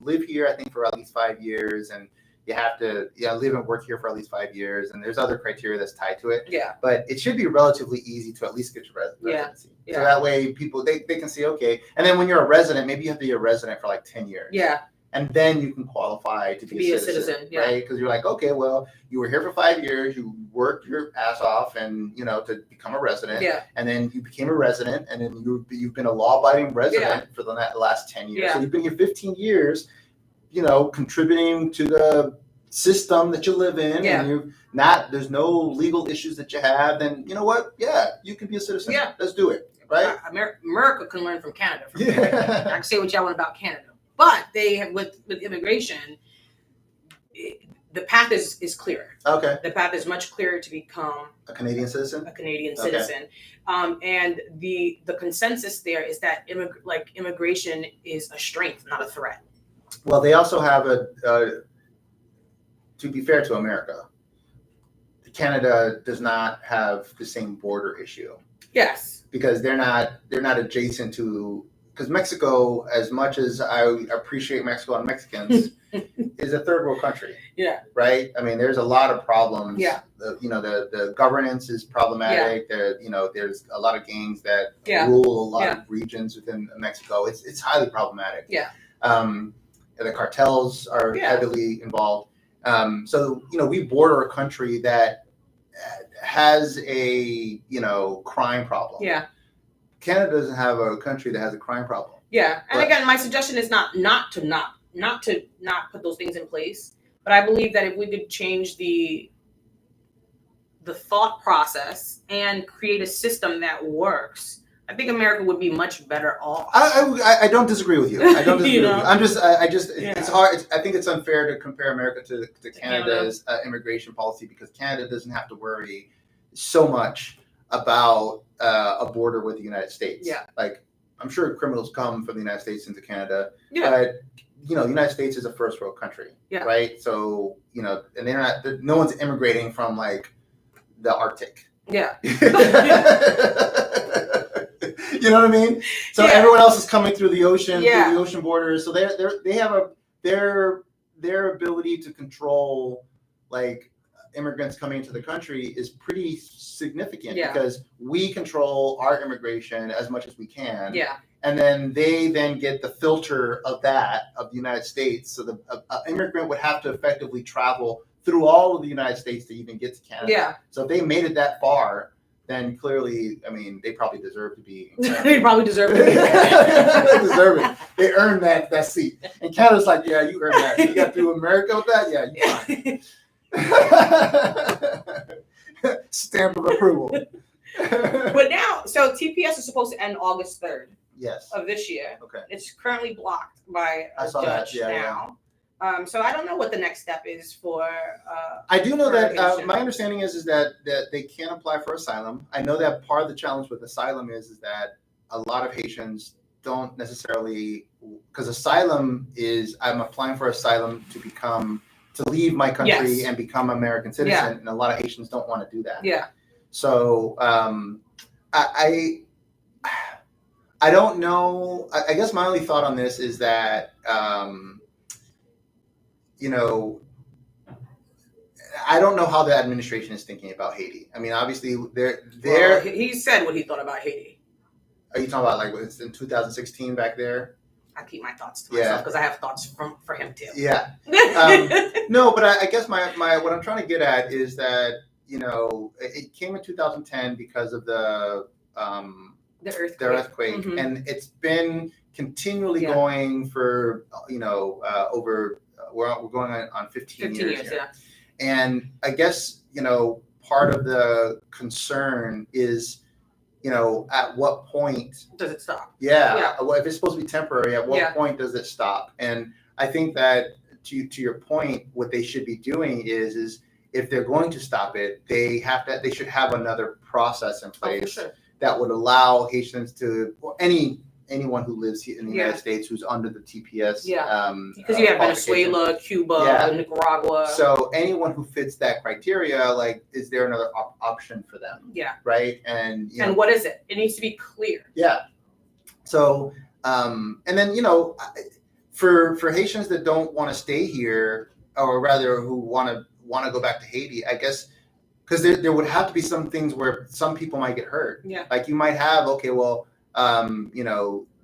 live here, I think, for at least 5 years, and you have to live and work here for at least 5 years, and there's other criteria that's tied to it. Yeah. But it should be relatively easy to at least get your residency. Yeah. So that way people they can see, okay. And then when you're a resident, maybe you have to be a resident for like 10 years. Yeah. And then you can qualify to be a citizen, right? Because you're like, okay, well, you were here for 5 years, you worked your ass off, and to become a resident. Yeah. And then you became a resident, and then you've been a law-abiding resident for the last 10 years. Yeah. So you've been here 15 years. Contributing to the system that you live in, and there's no legal issues that you have, then you know what? Yeah, you can be a citizen. Yeah, let's do it, right? America can learn from Canada. I can say what y'all want about Canada, but they have with immigration, the path is clear. Okay. The path is much clearer to become a Canadian citizen. And the consensus there is that immigration is a strength, not a threat. Well, they also have to be fair to America, Canada does not have the same border issue. Yes. Because they're not adjacent to, because Mexico, as much as I appreciate Mexico and Mexicans, is a third world country. Yeah. Right? I mean, there's a lot of problems. Yeah. The governance is problematic. Yeah. There's a lot of gangs that rule a lot of regions within Mexico. It's highly problematic. Yeah. The cartels are heavily involved. So we border a country that has a crime problem. Yeah. Canada doesn't have a country that has a crime problem. Yeah. And again, my suggestion is not to put those things in place, but I believe that if we could change the thought process and create a system that works, I think America would be much better off. I don't disagree with you. I don't disagree with you. It's hard. I think it's unfair to compare America to Canada's immigration policy, because Canada doesn't have to worry so much about a border with the United States. Yeah. Like, I'm sure criminals come from the United States into Canada. Yeah. But the United States is a first world country. Yeah. Right. So and no one's immigrating from like the Arctic. Yeah. You know what I mean? So everyone else is coming through the ocean, through the ocean borders. So they have their ability to control like immigrants coming into the country is pretty significant, because we control our immigration as much as we can. Yeah. And then they get the filter of the United States. So the immigrant would have to effectively travel through all of the United States to even get to Canada. Yeah. So if they made it that far, then clearly, I mean, they probably deserve to be. They probably deserve to be. They deserve it. They earned that seat. And Canada's like, yeah, you earned that. You got through America with that? Yeah, you fine. Stamp of approval. But now, so TPS is supposed to end August 3rd. Yes. Of this year. Okay. It's currently blocked by a judge now. So I don't know what the next step is for. I do know that my understanding is that they can apply for asylum. I know that part of the challenge with asylum is that a lot of Haitians don't necessarily, because asylum is I'm applying for asylum to leave my country and become American citizen, and a lot of Haitians don't want to do that. Yeah. So I don't know. I guess my only thought on this is that I don't know how the administration is thinking about Haiti. I mean, obviously, Well, he said what he thought about Haiti. Are you talking about like it's in 2016 back there? I keep my thoughts to myself because I have thoughts for him too. Yeah. No, but I guess my what I'm trying to get at is that it came in 2010 because of the earthquake, and it's been continually going for over we're going on 15 years here. And I guess part of the concern is at what point does it stop? If it's supposed to be temporary, at what point does it stop? And I think that to your point, what they should be doing is if they're going to stop it, they should have another process in place that would allow Haitians to, or anyone who lives here in the United States who's under the TPS. Because you have Venezuela, Cuba, Nicaragua. So anyone who fits that criteria, like, is there another option for them? Yeah. Right. And what is it? It needs to be clear. Yeah. So and then for Haitians that don't want to stay here, or rather who want to go back to Haiti, I guess. Because there would have to be some things where some people might get hurt. Yeah. Like you might have,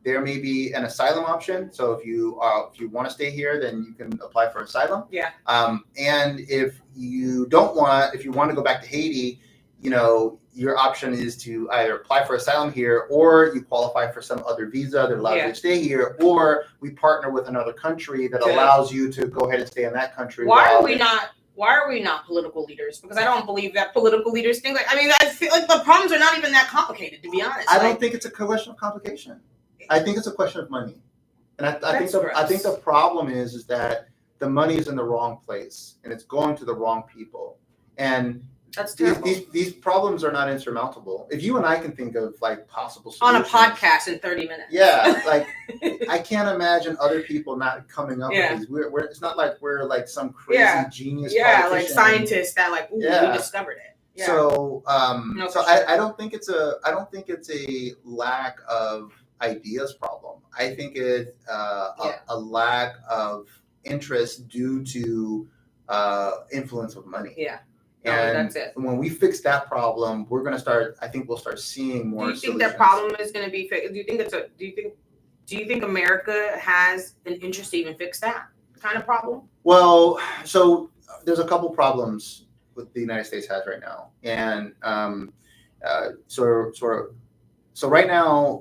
there may be an asylum option. So if you want to stay here, then you can apply for asylum. Yeah. And if you want to go back to Haiti, your option is to either apply for asylum here, or you qualify for some other visa that allows you to stay here, or we partner with another country that allows you to go ahead and stay in that country. Why are we not political leaders? Because I don't believe that political leaders think like. I mean, I feel like the problems are not even that complicated, to be honest. I don't think it's a question of complication. I think it's a question of money, and I think the problem is that the money is in the wrong place and it's going to the wrong people, and that's terrible. These problems are not insurmountable. If you and I can think of like possible solutions on a podcast in 30 minutes. Yeah, like I can't imagine other people not coming up with these. We're it's not like we're like some crazy genius. Yeah, like scientists that like we discovered it. Yeah. So I don't think it's a lack of ideas problem. I think it's a lack of interest due to influence of money. Yeah. And that's it. When we fix that problem, we'll start seeing more. Do you think that problem is going to be fixed? Do you think America has an interest to even fix that kind of problem? Well, so there's a couple problems with the United States has right now, and so right now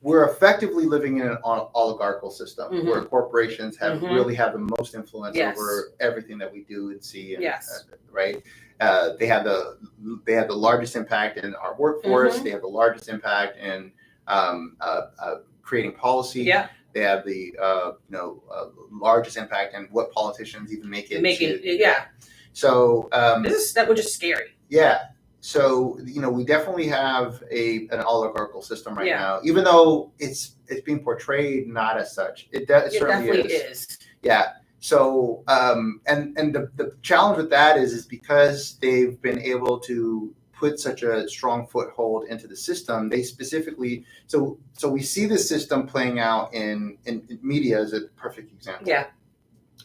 we're effectively living in an oligarchical system where corporations really have the most influence over everything that we do and see. And, right. They have the largest impact in our workforce. They have the largest impact in creating policy. Yeah. They have the largest impact in what politicians even make it. So that was just scary. Yeah. So we definitely have an oligarchical system right now, even though it's being portrayed not as such. It certainly is. Yeah. So and the challenge with that is because they've been able to put such a strong foothold into the system. They specifically so we see this system playing out in media as a perfect example. Yeah.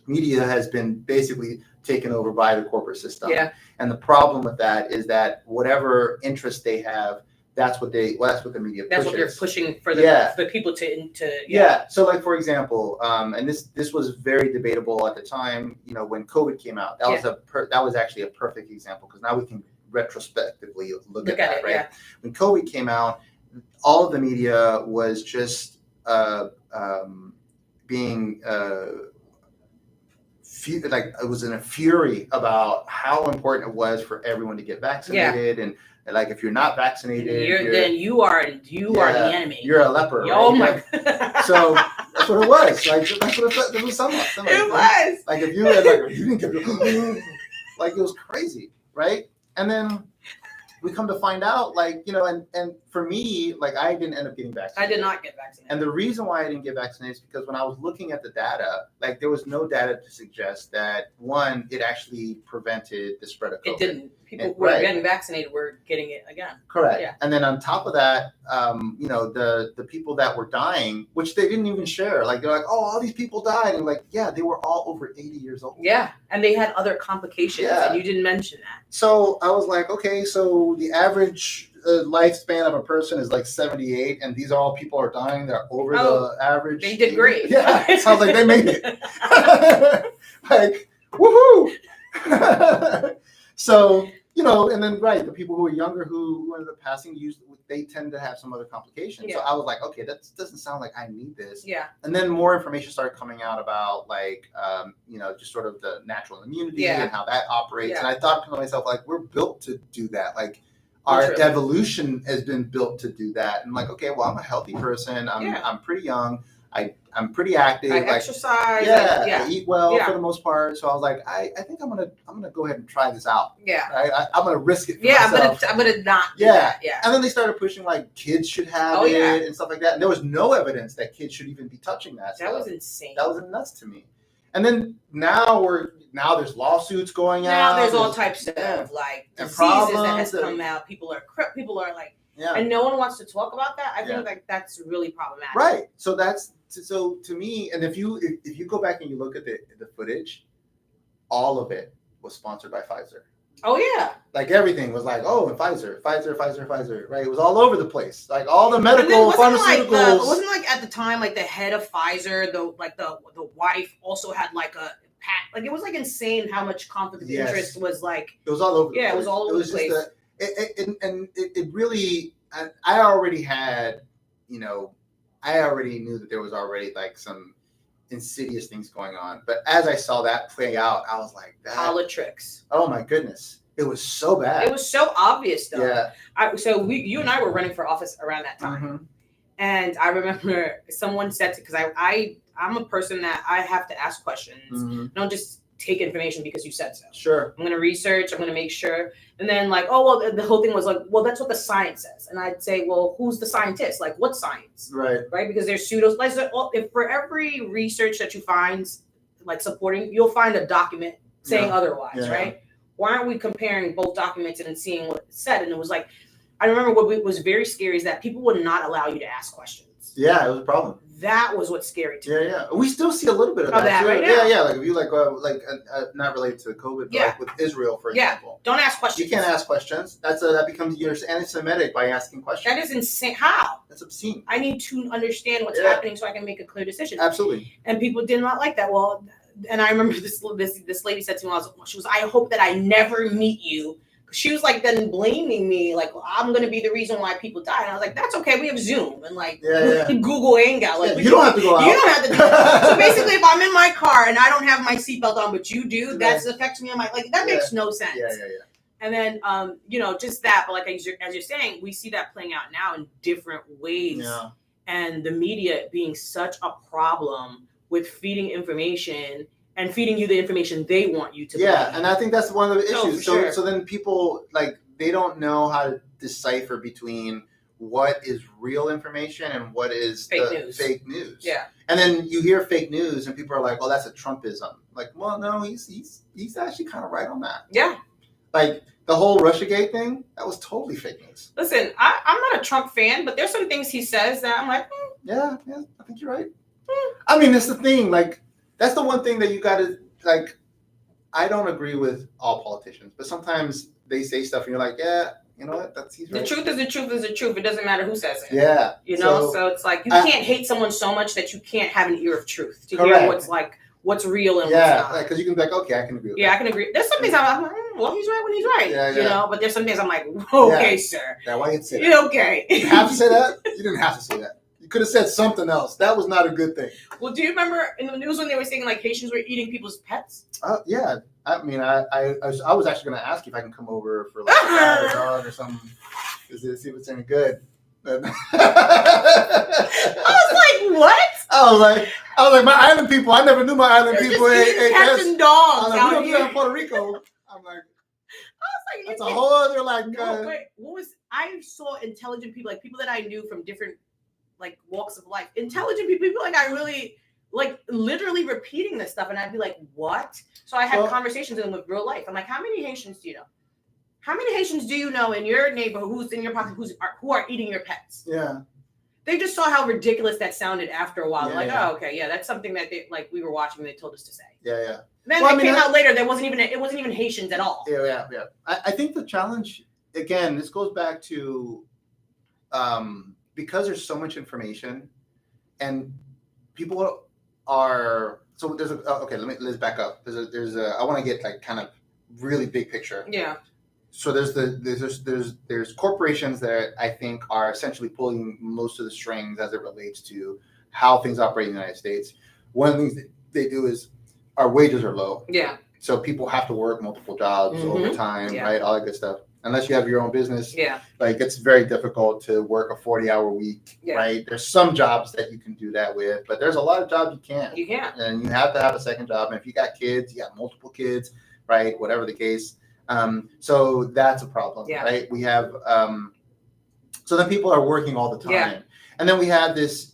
Media has been basically taken over by the corporate system. Yeah. And the problem with that is that whatever interest they have, that's what the media pushes. That's what they're pushing for the people to. Yeah. So like, for example, and this was very debatable at the time, when COVID came out, that was actually a perfect example, because now we can retrospectively look at that, right? Yeah. When COVID came out, all of the media was just being it was in a fury about how important it was for everyone to get vaccinated, and like if you're not vaccinated, then you are the enemy. You're a leper. Oh my God. So That's what it was. Like that's what it was. Something. It was. Like if you had like you didn't get like it was crazy, right? And then we come to find out, like, you know, and for me, like, I didn't end up getting vaccinated. I did not get vaccinated. And the reason why I didn't get vaccinated is because when I was looking at the data, like, there was no data to suggest that, one, it actually prevented the spread of COVID. It didn't. People who were getting vaccinated were getting it again. Correct. Yeah. And then on top of that, you know, the people that were dying, which they didn't even share, like, they're like, oh, all these people died. And like, yeah, they were all over 80 years old. Yeah. And they had other complications. Yeah. And you didn't mention that. So I was like, okay, so the average lifespan of a person is like 78, and these are all people are dying. They're over the average. They did great. Yeah. So I was like, they made it. Like, woohoo. So, you know, and then, right, the people who are younger who ended up passing, usually they tend to have some other complications. Yeah. So I was like, okay, that doesn't sound like I need this. Yeah. And then more information started coming out about, like, you know, just sort of the natural immunity and how that operates. Yeah. And I thought to myself, like, we're built to do that. Like, our evolution has been built to do that. And I'm like, okay, well, I'm a healthy person. I'm pretty young. I'm pretty active. I exercise. I eat well for the most part. So I was like, I think I'm gonna go ahead and try this out. Yeah. I'm gonna risk it for myself. I'm gonna not do that. Yeah. Yeah. And then they started pushing like kids should have it and stuff like that. And there was no evidence that kids should even be touching that stuff. That was insane. That was nuts to me. And then now there's lawsuits going out. Now there's all types of like diseases that has come out. People are like, and no one wants to talk about that. I think like that's really problematic. Right. So to me, and if you go back and you look at the footage, all of it was sponsored by Pfizer. Oh yeah. Like everything was like, oh, and Pfizer, right? It was all over the place. Like all the medical pharmaceuticals. It wasn't like at the time, like the head of Pfizer, the wife also had like a pat. Like it was like insane how much conflict of interest was like. It was all over. Yeah, it was all over the place. It really. I already had, you know, I already knew that there was already like some insidious things going on. But as I saw that play out, I was like, politics. Oh my goodness. It was so bad. It was so obvious though. Yeah. You and I were running for office around that time. Mm-hmm. And I remember someone said, because I'm a person that I have to ask questions. Mm-hmm. I don't just take information because you said so. Sure. I'm going to research. I'm going to make sure. And then like, oh, well, the whole thing was like, well, that's what the science says. And I'd say, well, who's the scientist? Like what science? Right. Right. Because there's pseudos. Like, if for every research that you find like supporting, you'll find a document saying otherwise. Right. Why aren't we comparing both documents and seeing what it said? And it was like, I remember what was very scary is that people would not allow you to ask questions. Yeah, it was a problem. That was what's scary to me. Yeah. We still see a little bit of that too. Right now. Yeah. Like if you not related to COVID, but like with Israel, for example. Don't ask questions. You can't ask questions. That becomes you're anti-Semitic by asking questions. That is insane. How? That's obscene. I need to understand what's happening so I can make a clear decision. Absolutely. And people did not like that. Well, and I remember this lady said to me, I hope that I never meet you. She was like then blaming me, like, well, I'm gonna be the reason why people die. And I was like, that's okay. We have Zoom and like Google Hangout. Like you don't have to go out. You don't have to do that. So basically, if I'm in my car and I don't have my seatbelt on, but you do, that affects me. I'm like that makes no sense. Yeah. And then, you know, just that. But like as you're saying, we see that playing out now in different ways. Yeah. And the media being such a problem with feeding information. And feeding you the information they want you to believe. And I think that's one of the issues. So then people, like, they don't know how to decipher between what is real information and what is fake news. Yeah. And then you hear fake news and people are like, oh, that's a Trumpism. Like, well, no, he's actually kind of right on that. Yeah. Like, the whole Russiagate thing, that was totally fake news. Listen, I'm not a Trump fan, but there's some things he says that I'm like, Yeah, I think you're right. I mean, that's the thing, like, that's the one thing that you got to, like, I don't agree with all politicians, but sometimes they say stuff and you're like, yeah, you know what, he's right. The truth is the truth is the truth. It doesn't matter who says it. Yeah. You know, so it's like, you can't hate someone so much that you can't have an ear of truth to hear what's real and what's not. Yeah, because you can be like, okay, I can agree with that. Yeah, I can agree. There's some things I'm like, well, he's right when he's right. Yeah. You know, but there's some things I'm like, okay, sir. Yeah, why you say that? Okay. You have to say that? You didn't have to say that. You could have said something else. That was not a good thing. Well, do you remember in the news when they were saying like Haitians were eating people's pets? Yeah. I mean, I was actually going to ask you if I can come over for like a dog or something to see if it's any good. I was like, what? I was like, my island people. I never knew my island people. Catching dogs like, out here in Puerto Rico. I'm like, like, that's a whole other like. No, wait, I saw intelligent people, like people that I knew from different like walks of life. Intelligent people like I really like literally repeating this stuff, and I'd be like, what? So I had conversations with them with real life. I'm like, how many Haitians do you know? How many Haitians do you know in your neighborhood who's in your pocket who are eating your pets? Yeah. They just saw how ridiculous that sounded after a while. Oh, okay, yeah, that's something that they like we were watching and they told us to say. Yeah. Then it came out later. It wasn't even Haitians at all. Yeah. I think the challenge again, this goes back to because there's so much information and people are so there's a okay. Let's back up. There's a I want to get like kind of really big picture. Yeah. So there's corporations that I think are essentially pulling most of the strings as it relates to how things operate in the United States. One of the things that they do is our wages are low. Yeah. So people have to work multiple jobs, overtime, right? All that good stuff. Unless you have your own business, like it's very difficult to work a 40-hour week, right? There's some jobs that you can do that with, but there's a lot of jobs you can't. You can't. And you have to have a second job. And if you got kids, you got multiple kids, right? Whatever the case. So that's a problem, right? We have, so then people are working all the time. Yeah. And then we have this,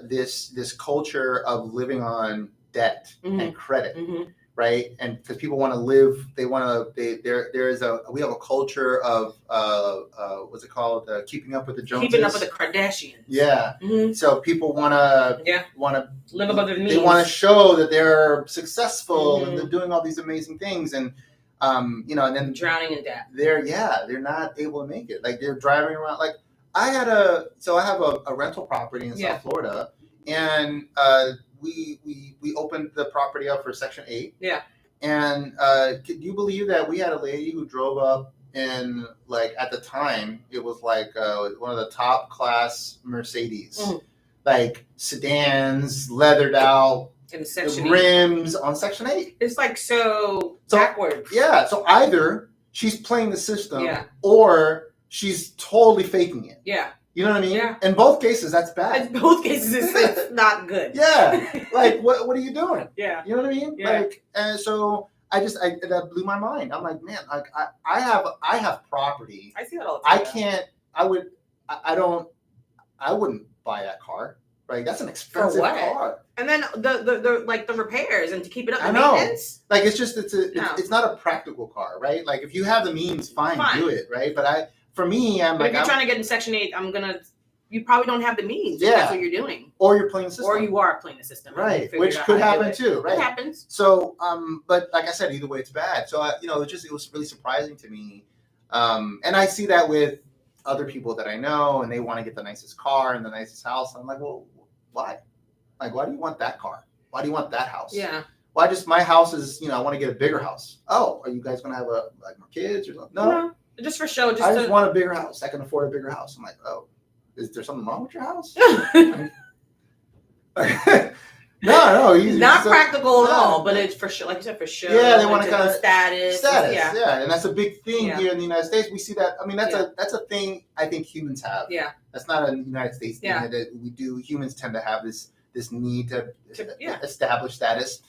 this culture of living on debt and credit, right? And because people want to live, we have a culture of, what's it called? Keeping up with the Joneses. Keeping up with the Kardashians. Yeah. So people want to live above their means. They want to show that they're successful and they're doing all these amazing things. And, and then drowning in debt. They're not able to make it. Like they're driving around. Like I have a rental property in South Florida, and we opened the property up for Section 8. Yeah. And could you believe that we had a lady who drove up in like at the time it was like one of the top class Mercedes, like sedans, leathered out. In Section rims 8. On Section 8. It's like so backwards. Yeah. So either she's playing the system or she's totally faking it. Yeah. You know what I mean? Yeah. In both cases, that's bad. In both cases, it's not good. Yeah. Like, what are you doing? Yeah. You know what I mean? Yeah. Like, and so that blew my mind. I'm like, man, like I have property. I see that all the time. I wouldn't buy that car. Right, that's an expensive car. And then the like the repairs and to keep it up, the maintenance. Like it's not a practical car, right? Like if you have the means, fine. Do it, right? But if you're trying to get in Section 8, you probably don't have the means. Yeah, that's what you're doing. Or you're playing the system. Or you are playing the system, right? Which could happen too, right? It happens. So, but like I said, either way, it's bad. So, it was really surprising to me, and I see that with other people that I know, and they want to get the nicest car and the nicest house. I'm like, well. Why? Like, why do you want that car? Why do you want that house? Yeah. Why just my house is, I want to get a bigger house. Oh, are you guys going to have more kids or something? No. Just for show. I just want a bigger house. I can afford a bigger house. I'm like, oh, is there something wrong with your house? No, easy. Not practical at all, but it's for sure. Like you said, for sure. Yeah, they want to kind of status. Yeah, and that's a big thing here in the United States. We see that. I mean, that's a thing I think humans have. Yeah, that's not a United States thing that we do. Humans tend to have this need to establish status,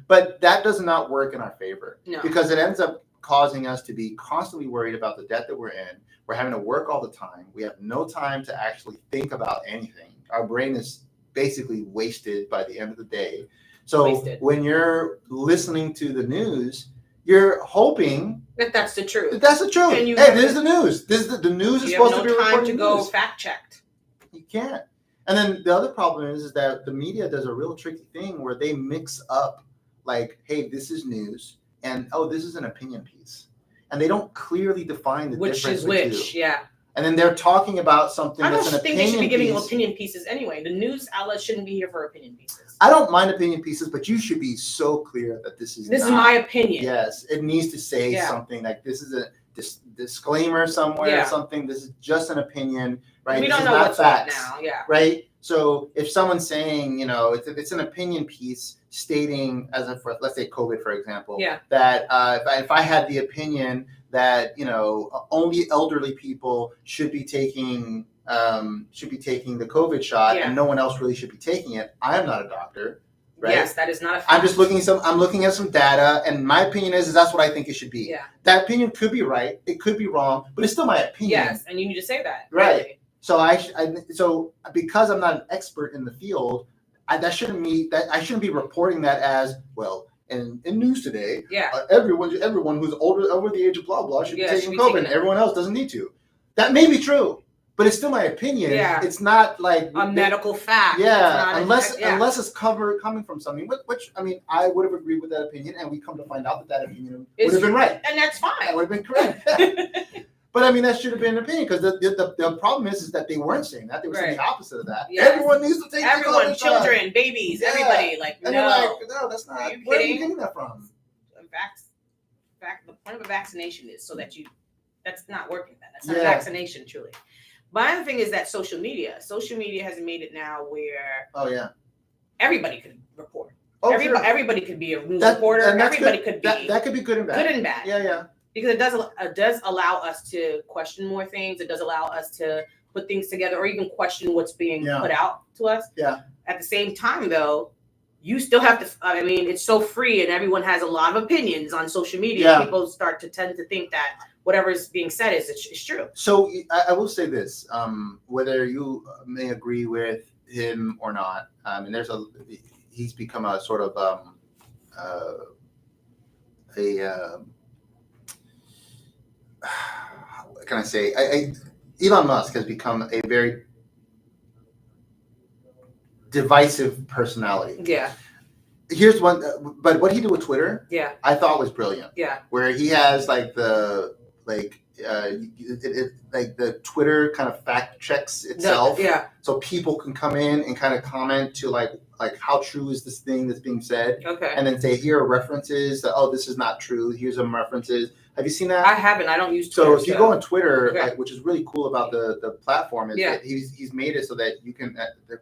but that does not work in our favor because it ends up causing us to be constantly worried about the debt that we're in. We're having to work all the time. We have no time to actually think about anything. Our brain is basically wasted by the end of the day. So when you're listening to the news, you're hoping that's the truth. That's the truth. Hey, this is the news. The news is supposed to be reporting. You have no time to go fact checked. You can't. And then the other problem is that the media does a real tricky thing where they mix up like, hey, this is news, and this is an opinion piece, and they don't clearly define the difference. Which is which? Yeah. And then they're talking about something that's an opinion piece. I don't think they should be giving opinion pieces anyway. The news outlets shouldn't be here for opinion pieces. I don't mind opinion pieces, but you should be so clear that this is my opinion. Yes, it needs to say something like this is a disclaimer somewhere or something. This is just an opinion, right? We don't know what's facts now. Yeah. Right. So if someone's saying, if it's an opinion piece stating, let's say COVID, for example, that if I had the opinion that only elderly people should be taking should be taking the COVID shot and no one else really should be taking it. I am not a doctor. Right? Yes, that is not a fact. I'm just looking at some data, and my opinion is that's what I think it should be. Yeah. That opinion could be right, it could be wrong, but it's still my opinion. Yes, and you need to say that. Right. Really. So because I'm not an expert in the field, I shouldn't be reporting that as well. In news today, everyone who's over the age of blah blah should be taking COVID, and everyone else doesn't need to. That may be true. But it's still my opinion. Yeah. It's not like a medical fact. Yeah, unless it's coming from something, which I mean, I would have agreed with that opinion, and we come to find out that opinion would have been right, and that's fine. That would have been correct. But I mean, that should have been an opinion because the problem is that they weren't saying that; they were saying the opposite of that. Yes. Everyone needs to take everyone, children, babies, everybody. Like, and no, that's not. Where are you getting that from? The point of a vaccination is so that that's not working. That's not a vaccination, truly. My other thing is that social media has made it now where everybody could report. Everybody could be a news reporter. Everybody could be that could be good and bad. Good and bad. Yeah. Because it does allow us to question more things. It does allow us to put things together or even question what's being put out to us. Yeah. At the same time, though, you still have to. I mean, it's so free, and everyone has a lot of opinions on social media. Yeah. People start to tend to think that whatever is being said is true. So I will say this: whether you may agree with him or not, and he's become a sort of what can I say? Elon Musk has become a very divisive personality. Yeah. Here's one, but what he did with Twitter, I thought was brilliant. Yeah. Where he has the Twitter kind of fact checks itself. Yeah. So people can come in and kind of comment to like how true is this thing that's being said? Okay. And then say, here are references. This is not true. Here's some references. Have you seen that? I haven't. I don't use Twitter. So if you go on Twitter, which is really cool about the platform, is that he's made it so that you can. They're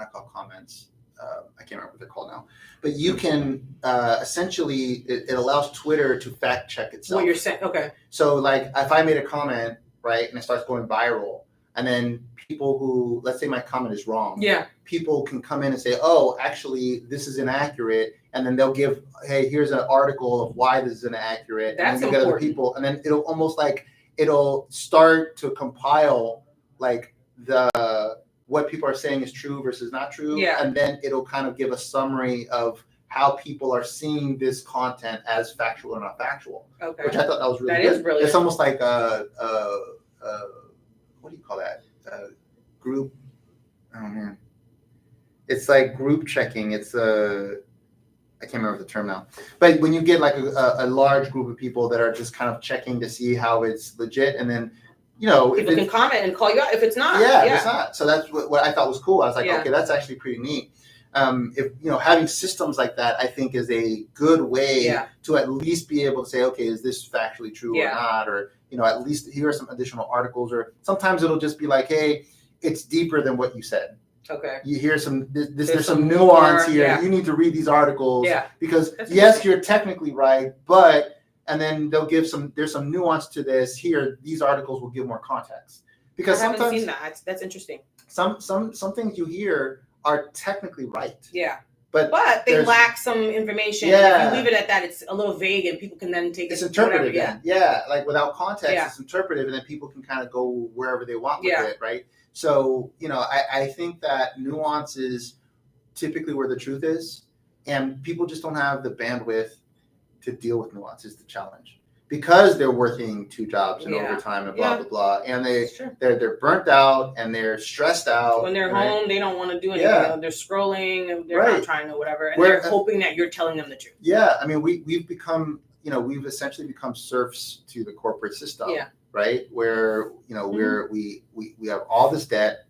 not called comments. I can't remember what they're called now, but you can essentially it allows Twitter to fact check itself. What you're saying, okay. So like if I made a comment, right, and it starts going viral, and then people who, let's say my comment is wrong, people can come in and say, oh, actually this is inaccurate, and then they'll give, hey, here's an article of why this is inaccurate. That's and then important. Other people, and then it'll almost it'll start to compile what people are saying is true versus not true. Yeah. And then it'll kind of give a summary of how people are seeing this content as factual or not factual. Okay. Which I thought that was really good. That is brilliant. It's almost like what do you call that? Group. Oh man. It's like group checking. It's I can't remember the term now. But when you get like a large group of people that are just kind of checking to see how it's legit, and then people can comment and call you out if it's not. If it's not. So that's what I thought was cool. I was like, okay, that's actually pretty neat. If having systems like that, I think is a good way to at least be able to say, okay, is this factually true or not? Or at least here are some additional articles. Or sometimes it'll just be like, hey, it's deeper than what you said. Okay. You hear there's some nuance here. Yeah. You need to read these articles because yes, you're technically right, but. And then they'll give there's some nuance to this here. These articles will give more context. Because I haven't seen that. That's interesting. Some things you hear are technically right. Yeah. But they lack some information. Yeah. If you leave it at that, it's a little vague and people can then take it's interpretive. Yeah. Like without context, it's interpretive, and then people can kind of go wherever they want with it, right? So, I think that nuance is typically where the truth is, and people just don't have the bandwidth to deal with nuance is the challenge because they're working 2 jobs and overtime and blah blah blah, and they're burnt out and they're stressed out. When they're home, they don't want to do anything. They're scrolling, they're not trying to whatever, and they're hoping that you're telling them the truth. Yeah, I mean, we've become we've essentially become serfs to the corporate system. Yeah. Right, where we have all this debt,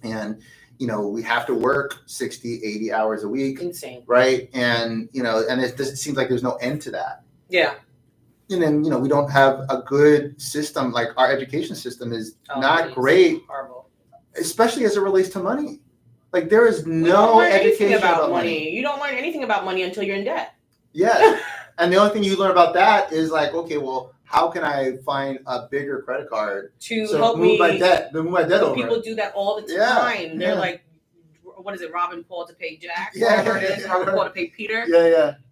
and we have to work 60, 80 hours a week. Insane. Right. And, and it seems like there's no end to that. Yeah. And then, we don't have a good system. Like our education system is not great, horrible. Especially as it relates to money. Like there is no education about money. You don't learn anything about money until you're in debt. Yeah. And the only thing you learn about that is like, okay, well, how can I find a bigger credit card to help move my debt over? People do that all the time. They're like, what is it, robbing Paul to pay Jack? Whatever it is, robbing Paul to pay Peter.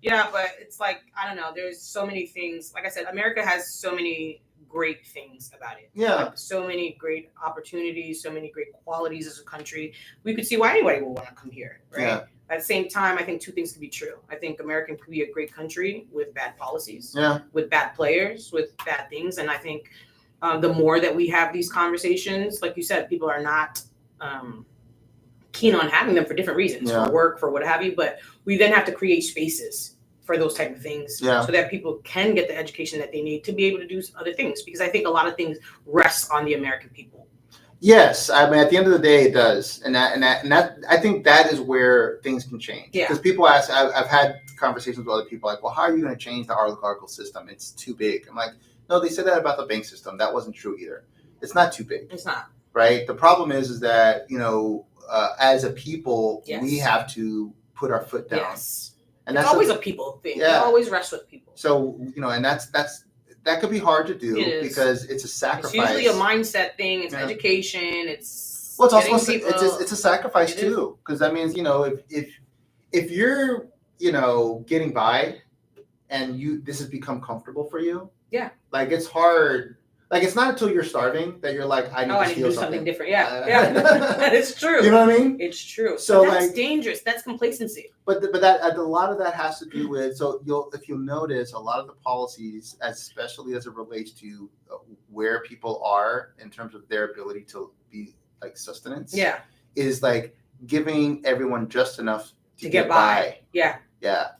Yeah, but it's like, I don't know. There's so many things. Like I said, America has so many great things about it. Like, so many great opportunities, so many great qualities as a country. We could see why anybody would want to come here, right? At the same time, I think two things can be true. I think America could be a great country with bad policies, with bad players, with bad things. And I think the more that we have these conversations, like you said, people are not keen on having them for different reasons, for work, for what have you. But we then have to create spaces for those type of things so that people can get the education that they need to be able to do other things. Because I think a lot of things rest on the American people. Yes, I mean, at the end of the day, it does, and that I think that is where things can change. Because people ask, I've had conversations with other people like, well, how are you going to change the oligarchical system? It's too big. I'm like, no, they said that about the bank system. That wasn't true either. It's not too big. It's not. Right. The problem is that as a people, we have to put our foot down. Yes. And that's always a people thing. Yeah. It always rests with people. So and that could be hard to do because it's a sacrifice. It's usually a mindset thing. It's education. It's also it's a sacrifice too, because that means if you're getting by and this has become comfortable for you, like it's hard. Like it's not until you're starving that you're like, I need to do something different. It's true. You know what I mean? It's true. So but that's dangerous. That's complacency. But that a lot of that has to do with if you'll notice a lot of the policies, especially as it relates to where people are in terms of their ability to be like sustenance. Is like giving everyone just enough to get by. Yeah.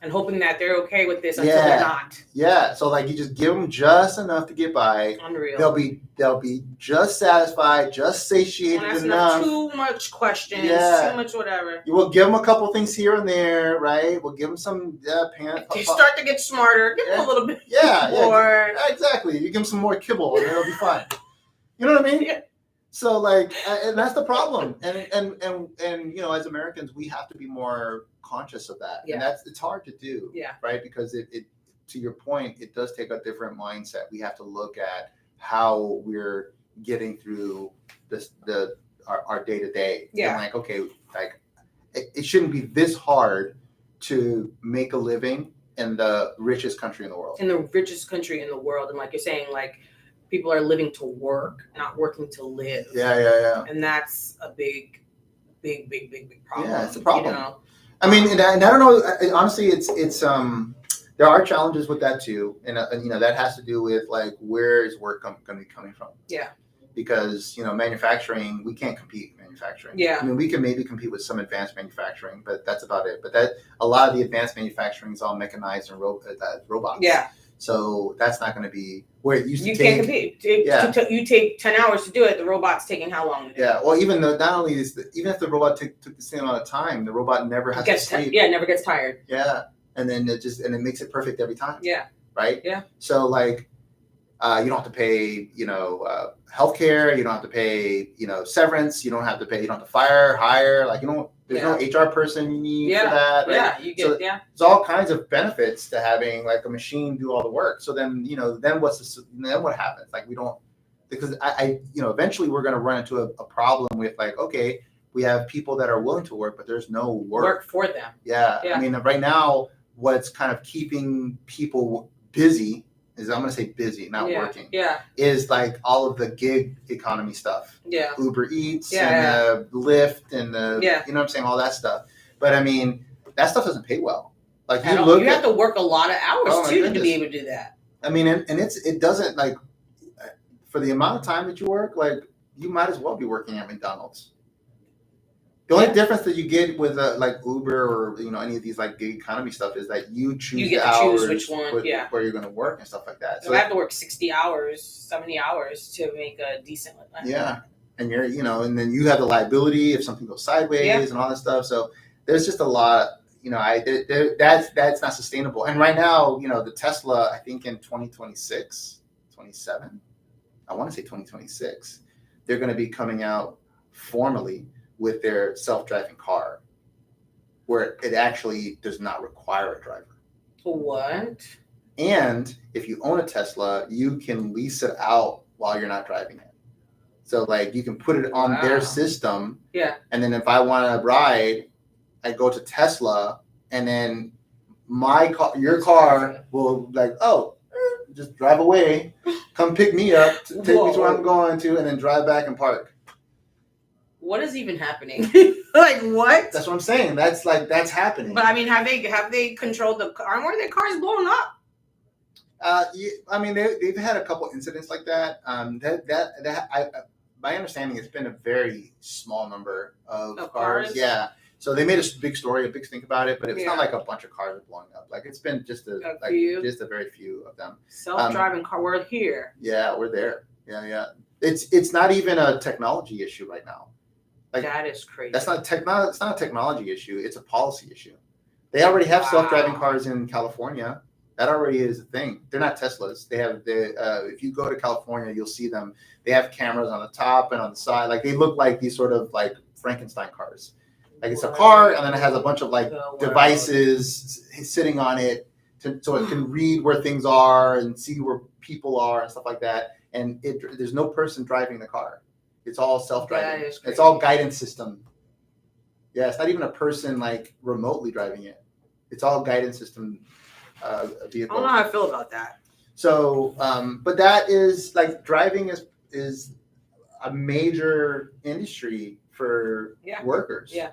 And hoping that they're okay with this until they're not. Yeah. So like you just give them just enough to get by. Unreal. They'll be just satisfied, just satiated enough. Too much questions. Too much whatever. We'll give them a couple things here and there, right? We'll give them some They start to get smarter. Give them a little bit more. Yeah, exactly. You give them some more kibble and it'll be fine. You know what I mean? Yeah. So like, and that's the problem. And as Americans, we have to be more conscious of that. And it's hard to do. Right. Because it to your point, it does take a different mindset. We have to look at how we're getting through our day to day. And like, okay, like it shouldn't be this hard to make a living in the richest country in the world. In the richest country in the world. And like you're saying, like, people are living to work, not working to live. Yeah. And that's a big problem. Yeah, it's a problem. I mean, and I don't know. Honestly, it's there are challenges with that too, and that has to do with like where is work going to be coming from? Yeah. Because manufacturing, we can't compete with manufacturing. Yeah. I mean, we can maybe compete with some advanced manufacturing, but that's about it. But a lot of the advanced manufacturing is all mechanized and robots. Yeah. So that's not going to be where it used to take. You can't compete. You take 10 hours to do it. The robot's taking how long to do it? Yeah. Well, even if the robot took the same amount of time, the robot never has to sleep. Never gets tired. Yeah. And then it makes it perfect every time. Yeah. Right? Yeah. So like, you don't have to pay, healthcare. You don't have to pay, severance. You don't have to hire. Like, there's no HR person you need for that. There's all kinds of benefits to having like a machine do all the work. So then, then what happens? Like because eventually we're going to run into a problem with like, okay, we have people that are willing to work, but there's no work for them. Yeah. I mean, right now, what's kind of keeping people busy is, I'm going to say busy, not working. Yeah. Is like all of the gig economy stuff. Yeah. Uber Eats and Lyft and you know what I'm saying, all that stuff. But I mean, that stuff doesn't pay well. Like you have to work a lot of hours to be able to do that. I mean, and it doesn't, like, for the amount of time that you work, like you might as well be working at McDonald's. The only difference that you get with like Uber or any of these like gig economy stuff is that you choose the hours which one, where you're going to work and stuff like that. So I have to work 60 hours, 70 hours to make a decent living. Yeah, and you're and then you have the liability if something goes sideways and all that stuff. So there's just a lot. That's not sustainable. And right now, the Tesla, I think in 2026, 27, I want to say 2026, they're going to be coming out formally with their self-driving car, where it actually does not require a driver. What? And if you own a Tesla, you can lease it out while you're not driving it. So like you can put it on their system. Yeah. And then if I want to ride, I go to Tesla, and then your car will like, just drive away, come pick me up, take me to where I'm going to, and then drive back and park. What is even happening? Like what? That's what I'm saying. That's happening. But I mean, have they controlled the car? Aren't their cars blown up? I mean, they've had a couple incidents like that. My understanding, it's been a very small number of cars. Yeah. So they made a big story, a big stink about it, but it's not like a bunch of cars are blowing up. Like it's been just a very few of them. Self-driving car. We're here. Yeah, we're there. Yeah. It's not even a technology issue right now. Like that is crazy. It's not a technology issue. It's a policy issue. They already have self-driving cars in California. That already is a thing. They're not Teslas. They have if you go to California, you'll see them. They have cameras on the top and on the side. Like they look like these sort of like Frankenstein cars. Like it's a car, and then it has a bunch of like devices sitting on it, so it can read where things are and see where people are and stuff like that. And there's no person driving the car. It's all self-driving. It's all guidance system. Yeah, it's not even a person like remotely driving it. It's all guidance system vehicle. I don't know how I feel about that. So, but that is like driving is a major industry for workers. Yeah.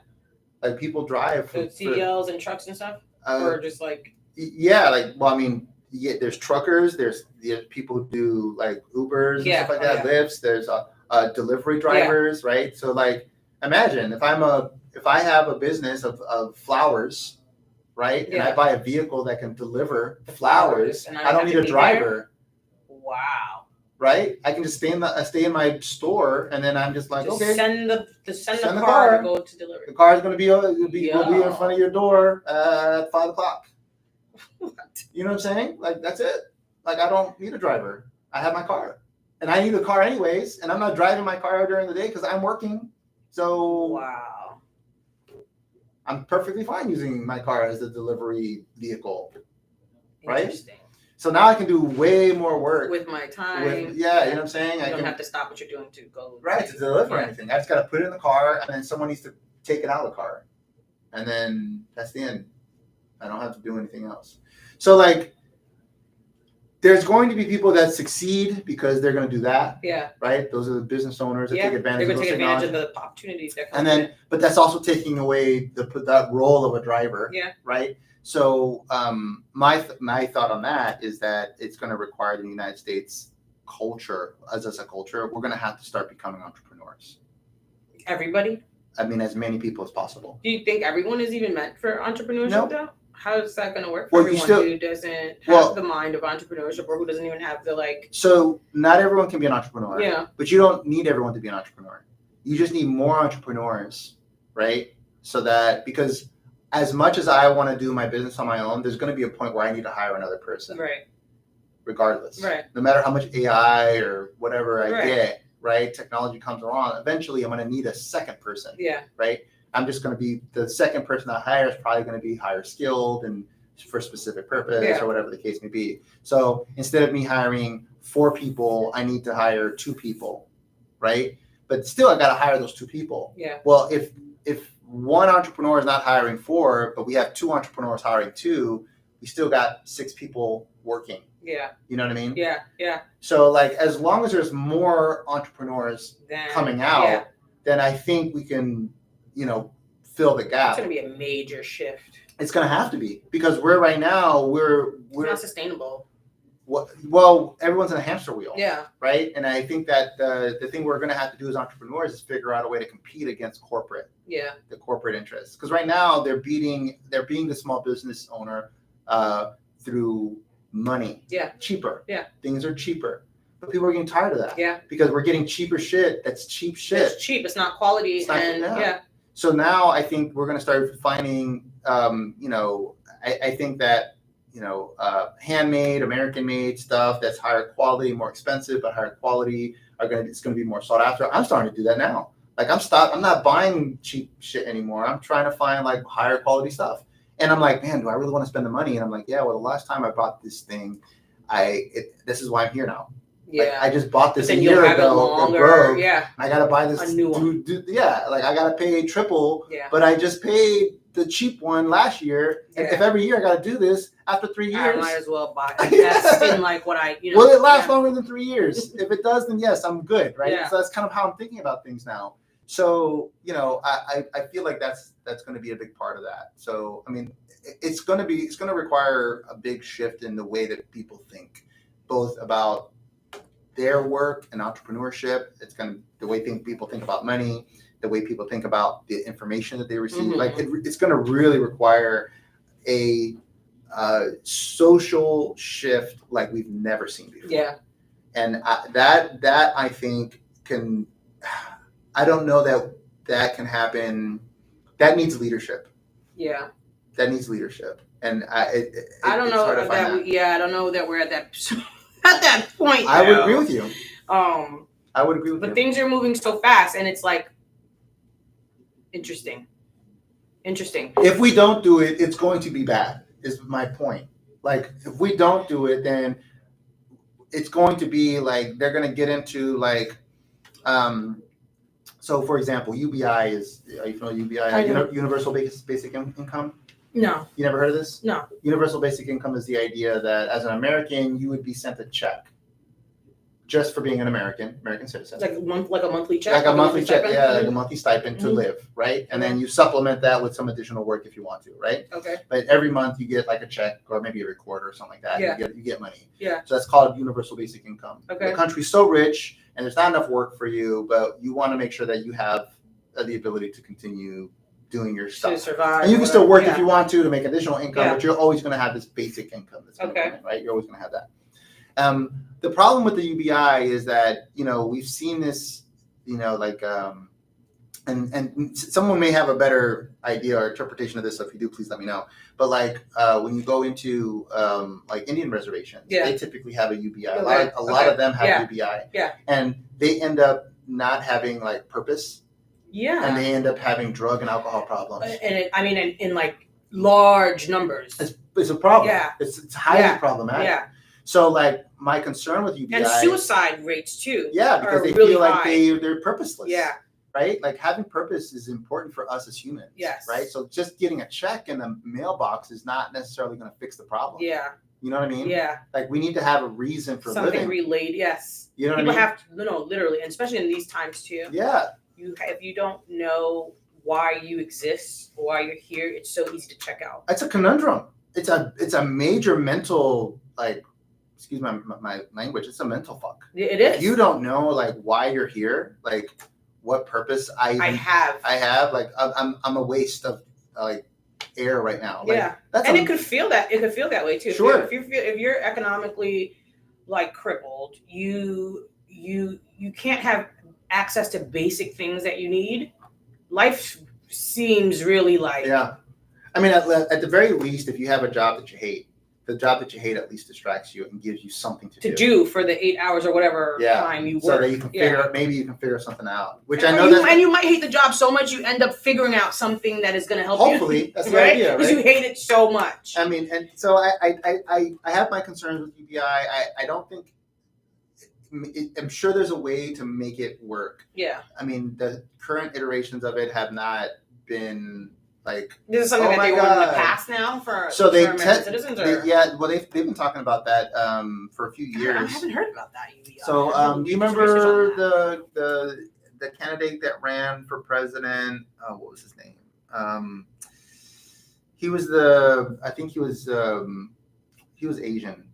Like people drive. So CDLs and trucks and stuff? Or just like. Yeah, like, well, I mean, there's truckers, there's people who do like Ubers and stuff like that, Lyfts, there's delivery drivers, right? So like, imagine if I have a business of flowers, right? And I buy a vehicle that can deliver flowers, and I don't need a driver. Wow. Right? I can just stay in my store, and then I'm just like, just okay, send the car to go to delivery. The car is going to be in front of your door at 5:00. What? You know what I'm saying? Like that's it. Like I don't need a driver. I have my car, and I need a car anyways, and I'm not driving my car during the day because I'm working. So wow, I'm perfectly fine using my car as a delivery vehicle. Right? Interesting. So now I can do way more work with my time. You know what I'm saying? I don't have to stop what you're doing to go. Right, to deliver anything. I just got to put it in the car, and then someone needs to take it out of the car. And then that's the end. I don't have to do anything else. So, like, there's going to be people that succeed because they're going to do that. Yeah. Right? Those are the business owners that take advantage of those technology. They're going to take advantage of the opportunities that come. And then, but that's also taking away that role of a driver. Yeah. Right? So my thought on that is that it's going to require the United States culture, as a culture, we're going to have to start becoming entrepreneurs. Everybody? I mean, as many people as possible. Do you think everyone is even meant for entrepreneurship, No. Though? How is that going to work for everyone who doesn't have the mind of entrepreneurship or who doesn't even have the like? So not everyone can be an entrepreneur. Yeah. But you don't need everyone to be an entrepreneur. You just need more entrepreneurs, right? So that because as much as I want to do my business on my own, there's going to be a point where I need to hire another person. Right. Regardless. Right. No matter how much AI or whatever I get, right? Technology comes around. Eventually, I'm going to need a second person. Yeah. Right. I'm just going to be the second person I hire is probably going to be higher skilled and for a specific purpose or whatever the case may be. So instead of me hiring 4 people, I need to hire 2 people. Right. But still, I got to hire those 2 people. Yeah. Well, if one entrepreneur is not hiring 4, but we have 2 entrepreneurs hiring 2, we still got 6 people working. Yeah. You know what I mean? Yeah. Yeah. So like, as long as there's more entrepreneurs coming out, then I think we can, fill the gap. It's going to be a major shift. It's going to have to be because right now we're not sustainable. Well, everyone's in a hamster wheel. Yeah. Right. And I think that the thing we're going to have to do as entrepreneurs is figure out a way to compete against corporate. Yeah. The corporate interests, because right now they're being the small business owner through money. Yeah. Cheaper. Yeah. Things are cheaper, but people are getting tired of that. Yeah. Because we're getting cheaper shit. That's cheap shit. It's cheap. It's not quality. It's not, So now I think we're going to start finding, I think that, handmade, American-made stuff that's higher quality, more expensive, but higher quality it's going to be more sought after. I'm starting to do that now. Like I'm not buying cheap shit anymore. I'm trying to find like higher quality stuff. And I'm like, man, do I really want to spend the money? And I'm like, yeah, well, the last time I bought this thing, this is why I'm here now. Yeah. Like, I just bought this a year ago. It broke. Yeah. I got to buy this. A new one. Like I got to pay triple. Yeah. But I just paid the cheap one last year. And if every year I got to do this, after 3 years. I might as well buy it. That's been like what I, Will it last longer than 3 years? If it does, then yes, I'm good, right? Yeah. So that's kind of how I'm thinking about things now. So, I feel like that's going to be a big part of that. So, I mean, it's going to require a big shift in the way that people think, both about their work and entrepreneurship. It's going to the way people think about money, the way people think about the information that they receive. Mm-hmm. Like it's going to really require a social shift like we've never seen before. Yeah. And that I think can. I don't know that can happen. That needs leadership. Yeah. That needs leadership, and I don't know that. I don't know that we're at that point. I would agree with you. I would agree with you. But things are moving so fast, and it's like interesting. If we don't do it, it's going to be bad. Is my point. Like if we don't do it, then it's going to be like they're going to get into like. So, for example, UBI are you familiar with UBI? Universal Basic Income? No. You never heard of this? No. Universal Basic Income is the idea that as an American, you would be sent a check just for being an American citizen. Like a monthly check? Like a monthly check, yeah, like a monthly stipend to live, right? And then you supplement that with some additional work if you want to, right? Okay. But every month you get like a check or maybe every quarter or something like that. Yeah. You get money. Yeah. So that's called Universal Basic Income. Okay. The country's so rich and there's not enough work for you, but you want to make sure that you have the ability to continue doing your stuff. To survive. And you can still work if you want to make additional income, but you're always going to have this basic income that's going to come in, right? You're always going to have that. The problem with the UBI is that, we've seen this, and someone may have a better idea or interpretation of this. So if you do, please let me know. But when you go into Indian reservations, they typically have a UBI. A lot of them have UBI. Yeah. And they end up not having purpose. Yeah. And they end up having drug and alcohol problems. And in large numbers. It's a problem. Yeah. It's highly problematic. Yeah. So my concern with UBI. And suicide rates too. Yeah, because they really feel like high. they're purposeless. Yeah. Right? Like having purpose is important for us as humans. Yes. Right? So just getting a check in the mailbox is not necessarily going to fix the problem. Yeah. You know what I mean? Yeah. Like we need to have a reason for something living. Relayed, yes. You know People what I mean? have to, literally, and especially in these times too. Yeah. If you don't know why you exist or why you're here, it's so easy to check out. It's a conundrum. It's a major mental excuse my language. It's a mental fuck. It is. If you don't know why you're here, what purpose I have, I'm a waste of air right now. It could feel that. It could feel that way too. Sure. If you're economically crippled, you can't have access to basic things that you need. Life seems really yeah. I mean, at the very least, if you have a job that you hate, the job that you hate at least distracts you and gives you something to do for the 8 hours or whatever time you work. So that you can maybe you can figure something out. Which and you might hate the job so much you end up figuring out something that is going to help you. Hopefully, that's the idea, right? Because you hate it so much. I mean, and so I have my concerns with UBI. I don't think. I'm sure there's a way to make it work. Yeah. I mean, the current iterations of it have not been this is something that they were in the past now for American citizens? They've been talking about that for a few years. I haven't heard about that. So do you remember the candidate that ran for president? What was his name? He was he was Asian.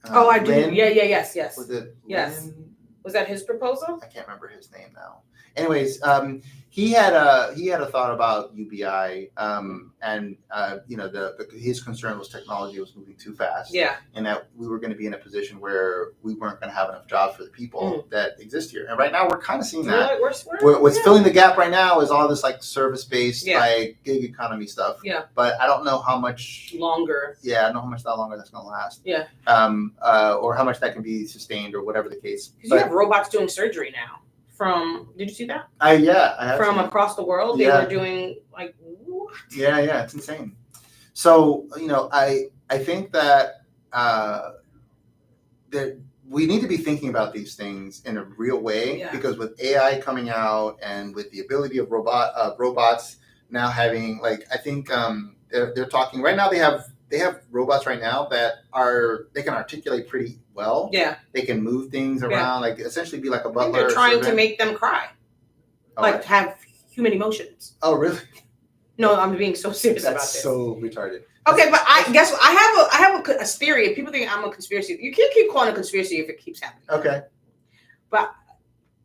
I do. Yes. Was it? Yes. Lynn? Was that his proposal? I can't remember his name now. Anyways, he had a thought about UBI, and his concern was technology was moving too fast. Yeah. And that we were going to be in a position where we weren't going to have enough jobs for the people that exist here. And right now we're kind of seeing that. What's filling the gap right now is all this service-based gig economy stuff. Yeah. But I don't know how much longer. Yeah, I don't know how much longer that's going to last. Yeah. Or how much that can be sustained or whatever the case. Because you have robots doing surgery now. Did you see that? I have. From across the world, they were doing what? Yeah, it's insane. So, I think that we need to be thinking about these things in a real way, because with AI coming out and with the ability of robots now having, like, I think they're talking right now. They have robots right now that they can articulate pretty well. Yeah. They can move things around, like essentially be like a butler. They're trying to make them cry, have human emotions. Oh, really? No, I'm being so serious about this. That's so retarded. Okay, but I guess I have a theory. People think I'm a conspiracy. You can't keep calling it a conspiracy if it keeps happening. Okay. But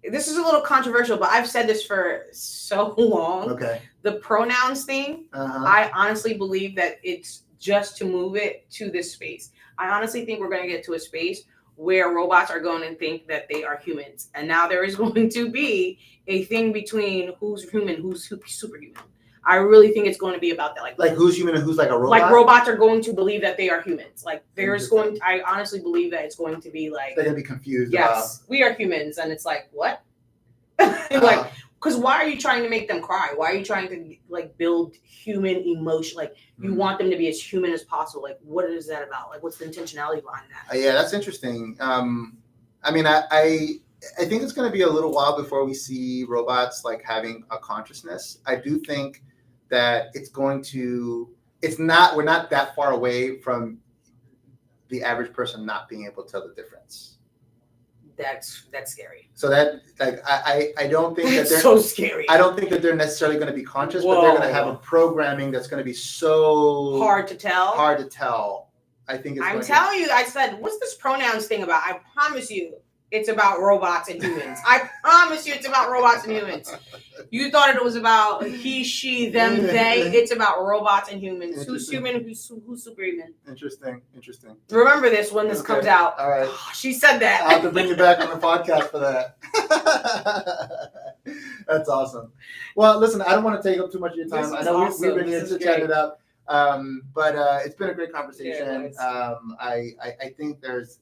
this is a little controversial, but I've said this for so long. Okay. The pronouns thing, I honestly believe that it's just to move it to this space. I honestly think we're going to get to a space where robots are going to think that they are humans. And now there is going to be a thing between who's human, who's superhuman. I really think it's going to be about that. Like who's human and who's like a robot? Like robots are going to believe that they are humans. Like I honestly believe that it's going to be like. They're going to be confused. Yes, we are humans. And it's like, what? Like, because why are you trying to make them cry? Why are you trying to like build human emotion? Like you want them to be as human as possible. Like what is that about? Like what's the intentionality behind that? Yeah, that's interesting. I mean, I think it's going to be a little while before we see robots like having a consciousness. I do think that we're not that far away from the average person not being able to tell the difference. That's scary. So that, like, I don't think that they're so scary. I don't think that they're necessarily going to be conscious, but they're going to have a programming that's going to be so hard to tell. I think I'm telling you, I said, what's this pronouns thing about? I promise you, it's about robots and humans. I promise you, it's about robots and humans. You thought it was about he, she, them, they. It's about robots and humans. Who's human? Who's superhuman? Interesting. Remember this when this comes out. All right. Oh, she said that. I'll have to bring you back on the podcast for that. That's awesome. Well, listen, I don't want to take up too much of your time. I know we've been here to chat it up. But it's been a great conversation. I think there's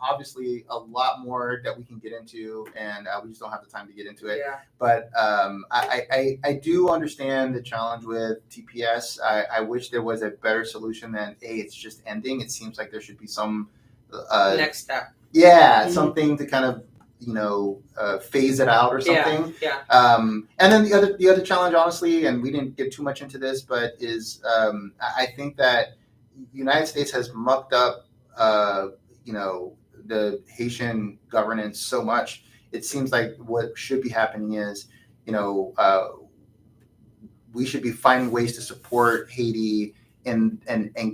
obviously a lot more that we can get into, and we just don't have the time to get into it. Yeah. But I do understand the challenge with TPS. I wish there was a better solution than it's just ending. It seems like there should be some next step. Yeah, something to kind of phase it out or something. Yeah. And then the other challenge, honestly, and we didn't get too much into this, but is I think that the United States has mucked up the Haitian governance so much. It seems like what should be happening is we should be finding ways to support Haiti and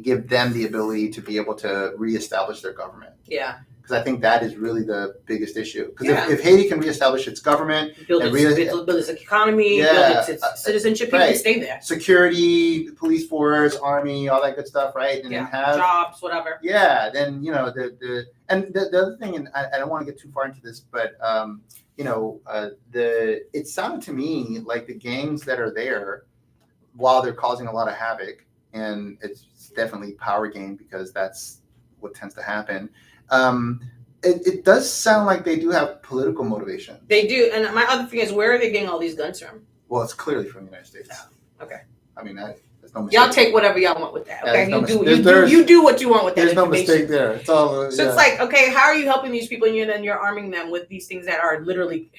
give them the ability to be able to reestablish their government. Yeah. Because I think that is really the biggest issue. Because if Haiti can reestablish its government, build its economy, build its citizenship, people can stay there. Security, police force, army, all that good stuff, right? And then have jobs, whatever. Yeah, then the other thing, and I don't want to get too far into this, but it sounded to me like the gangs that are there, while they're causing a lot of havoc, and it's definitely power game because that's what tends to happen. It does sound like they do have political motivation. They do, and my other thing is, where are they getting all these guns from? Well, it's clearly from the United States. Oh, okay. I mean, there's no mistake. Y'all take whatever y'all want with that. Okay, you do what you want with that. There's no mistake there. It's all. So it's like, okay, how are you helping these people, and then you're arming them with these things that are literally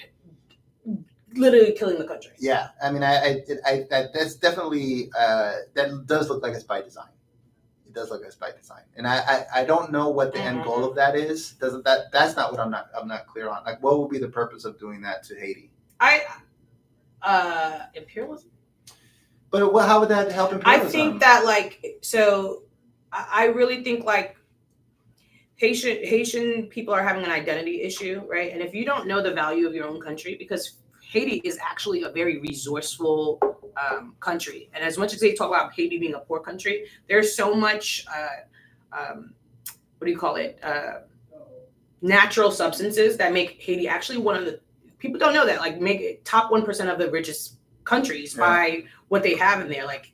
killing the country? Yeah, I mean, that's definitely that does look like it's by design. It does look like it's by design, and I don't know what the end goal of that is. That's not what I'm not clear on. Like, what would be the purpose of doing that to Haiti? Imperialism. But how would that help imperialism? I think that I really think Haitian people are having an identity issue, right? And if you don't know the value of your own country, because Haiti is actually a very resourceful country. And as much as they talk about Haiti being a poor country, there's so much, natural substances that make Haiti actually one of the, people don't know that, like make it top 1% of the richest countries by what they have in there. Like,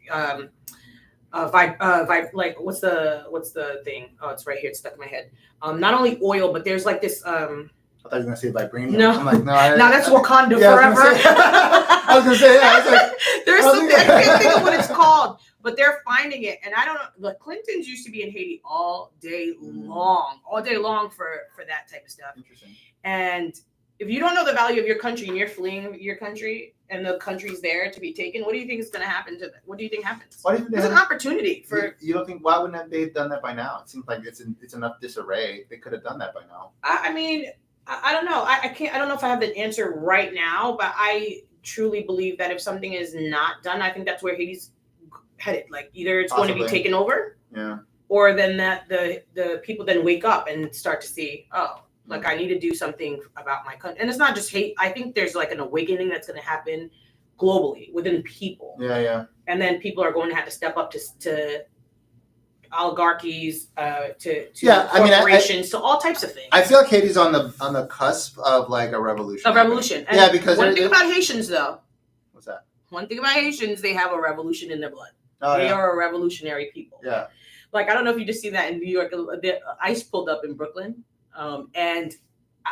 what's the thing? Oh, it's right here. It's stuck in my head. Not only oil, but there's like this, I thought you were gonna say vibranium. No, I'm like, no, that's Wakanda forever. I was gonna say, yeah. I was like, there's something I can't think of what it's called, but they're finding it, and I don't know. The Clintons used to be in Haiti all day long for that type of stuff. Interesting. And if you don't know the value of your country and you're fleeing your country and the country's there to be taken, what do you think is going to happen to them? What do you think happens? There's an opportunity for. You don't think? Why wouldn't they have done that by now? It seems like it's enough disarray. They could have done that by now. I mean, I don't know. I can't. I don't know if I have the answer right now, but I truly believe that if something is not done, I think that's where Haiti's headed. Like either it's going to be taken over, or then that the people then wake up and start to see, like I need to do something about my country. And it's not just hate. I think there's like an awakening that's going to happen globally within people. Yeah. And then people are going to have to step up to oligarchies, to corporations, to all types of things. I feel like Haiti's on the cusp of like a revolution. And because one thing about Haitians, though. What's that? One thing about Haitians, they have a revolution in their blood. Oh, they are a revolutionary people. Yeah. Like I don't know if you just see that in New York. The ICE pulled up in Brooklyn, and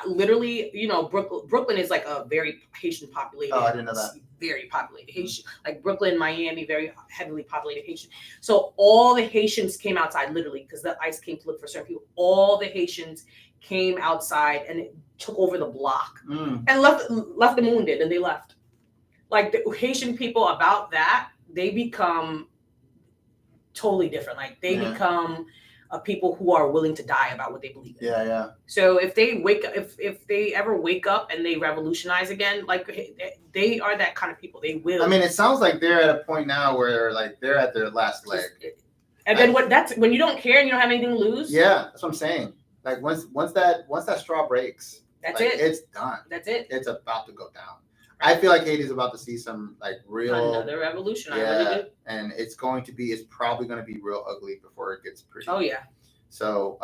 literally, Brooklyn is like a very Haitian populated. Oh, I didn't know that. Very populated Haitian, like Brooklyn, Miami, very heavily populated Haitian. So all the Haitians came outside, literally, because the ICE came to look for certain people. All the Haitians came outside and it took over the block and left them wounded, and they left. Like the Haitian people about that, they become totally different. Like they become people who are willing to die about what they believe in. Yeah. So if they if they ever wake up and they revolutionize again, like they are that kind of people. They will. I mean, it sounds like they're at a point now where like they're at their last leg. And then when you don't care and you don't have anything to lose. Yeah, that's what I'm saying. Like once that straw breaks, that's like, it. It's done. That's it. It's about to go down. I feel like Haiti's about to see some like real another revolution. Yeah, I really do. And it's probably going to be real ugly before it gets pretty. Oh yeah. So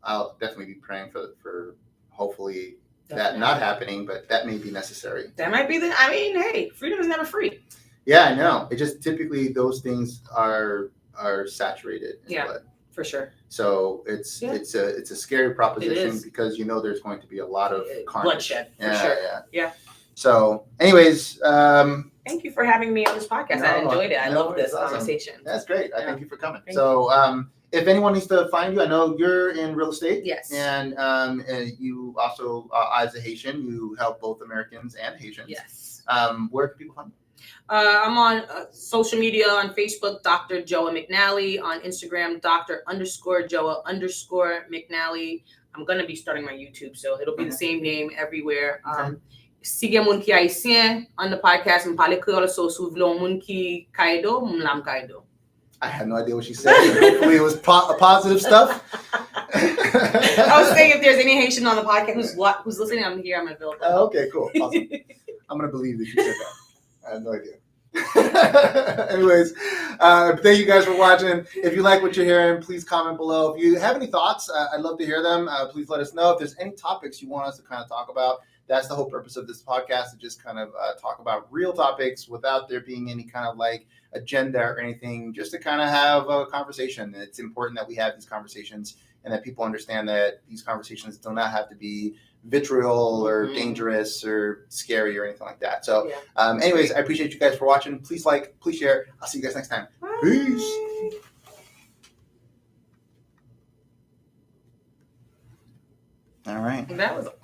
I'll definitely be praying for hopefully that not happening, but that may be necessary. That might be hey, freedom is never free. Yeah, I know. It just typically those things are saturated in blood. For sure. So it's a scary proposition because there's going to be a lot of carnage. Bloodshed. For sure. Yeah. So, anyways, thank you for having me on this podcast. I enjoyed it. I love this conversation. That's great. I thank you for coming. If anyone needs to find you, I know you're in real estate. Yes. And you also, as a Haitian, you help both Americans and Haitians. Yes. Where can people find you? I'm on social media on Facebook, Dr. Joa McNally, on Instagram, Dr._Joa_McNally. I'm going to be starting my YouTube, so it'll be the same name everywhere. Sige moun ki haïtien on the podcast. M'parle créole, so si vous voulez moun ki kaido, m'lam kaido. I had no idea what she said. Hopefully it was positive stuff. I was saying if there's any Haitian on the podcast who's listening, I'm here. I'm available. Okay, cool. Awesome. I'm going to believe that you said that. I had no idea. Anyways, thank you guys for watching. If you like what you're hearing, please comment below. If you have any thoughts, I'd love to hear them. Please let us know. If there's any topics you want us to kind of talk about, that's the whole purpose of this podcast, to just kind of talk about real topics without there being any kind of like agenda or anything, just to kind of have a conversation. And it's important that we have these conversations and that people understand that these conversations do not have to be vitriol or dangerous or scary or anything like that. So anyways, I appreciate you guys for watching. Please like, please share. I'll see you guys next time. Bye. Peace. All right. That was awesome.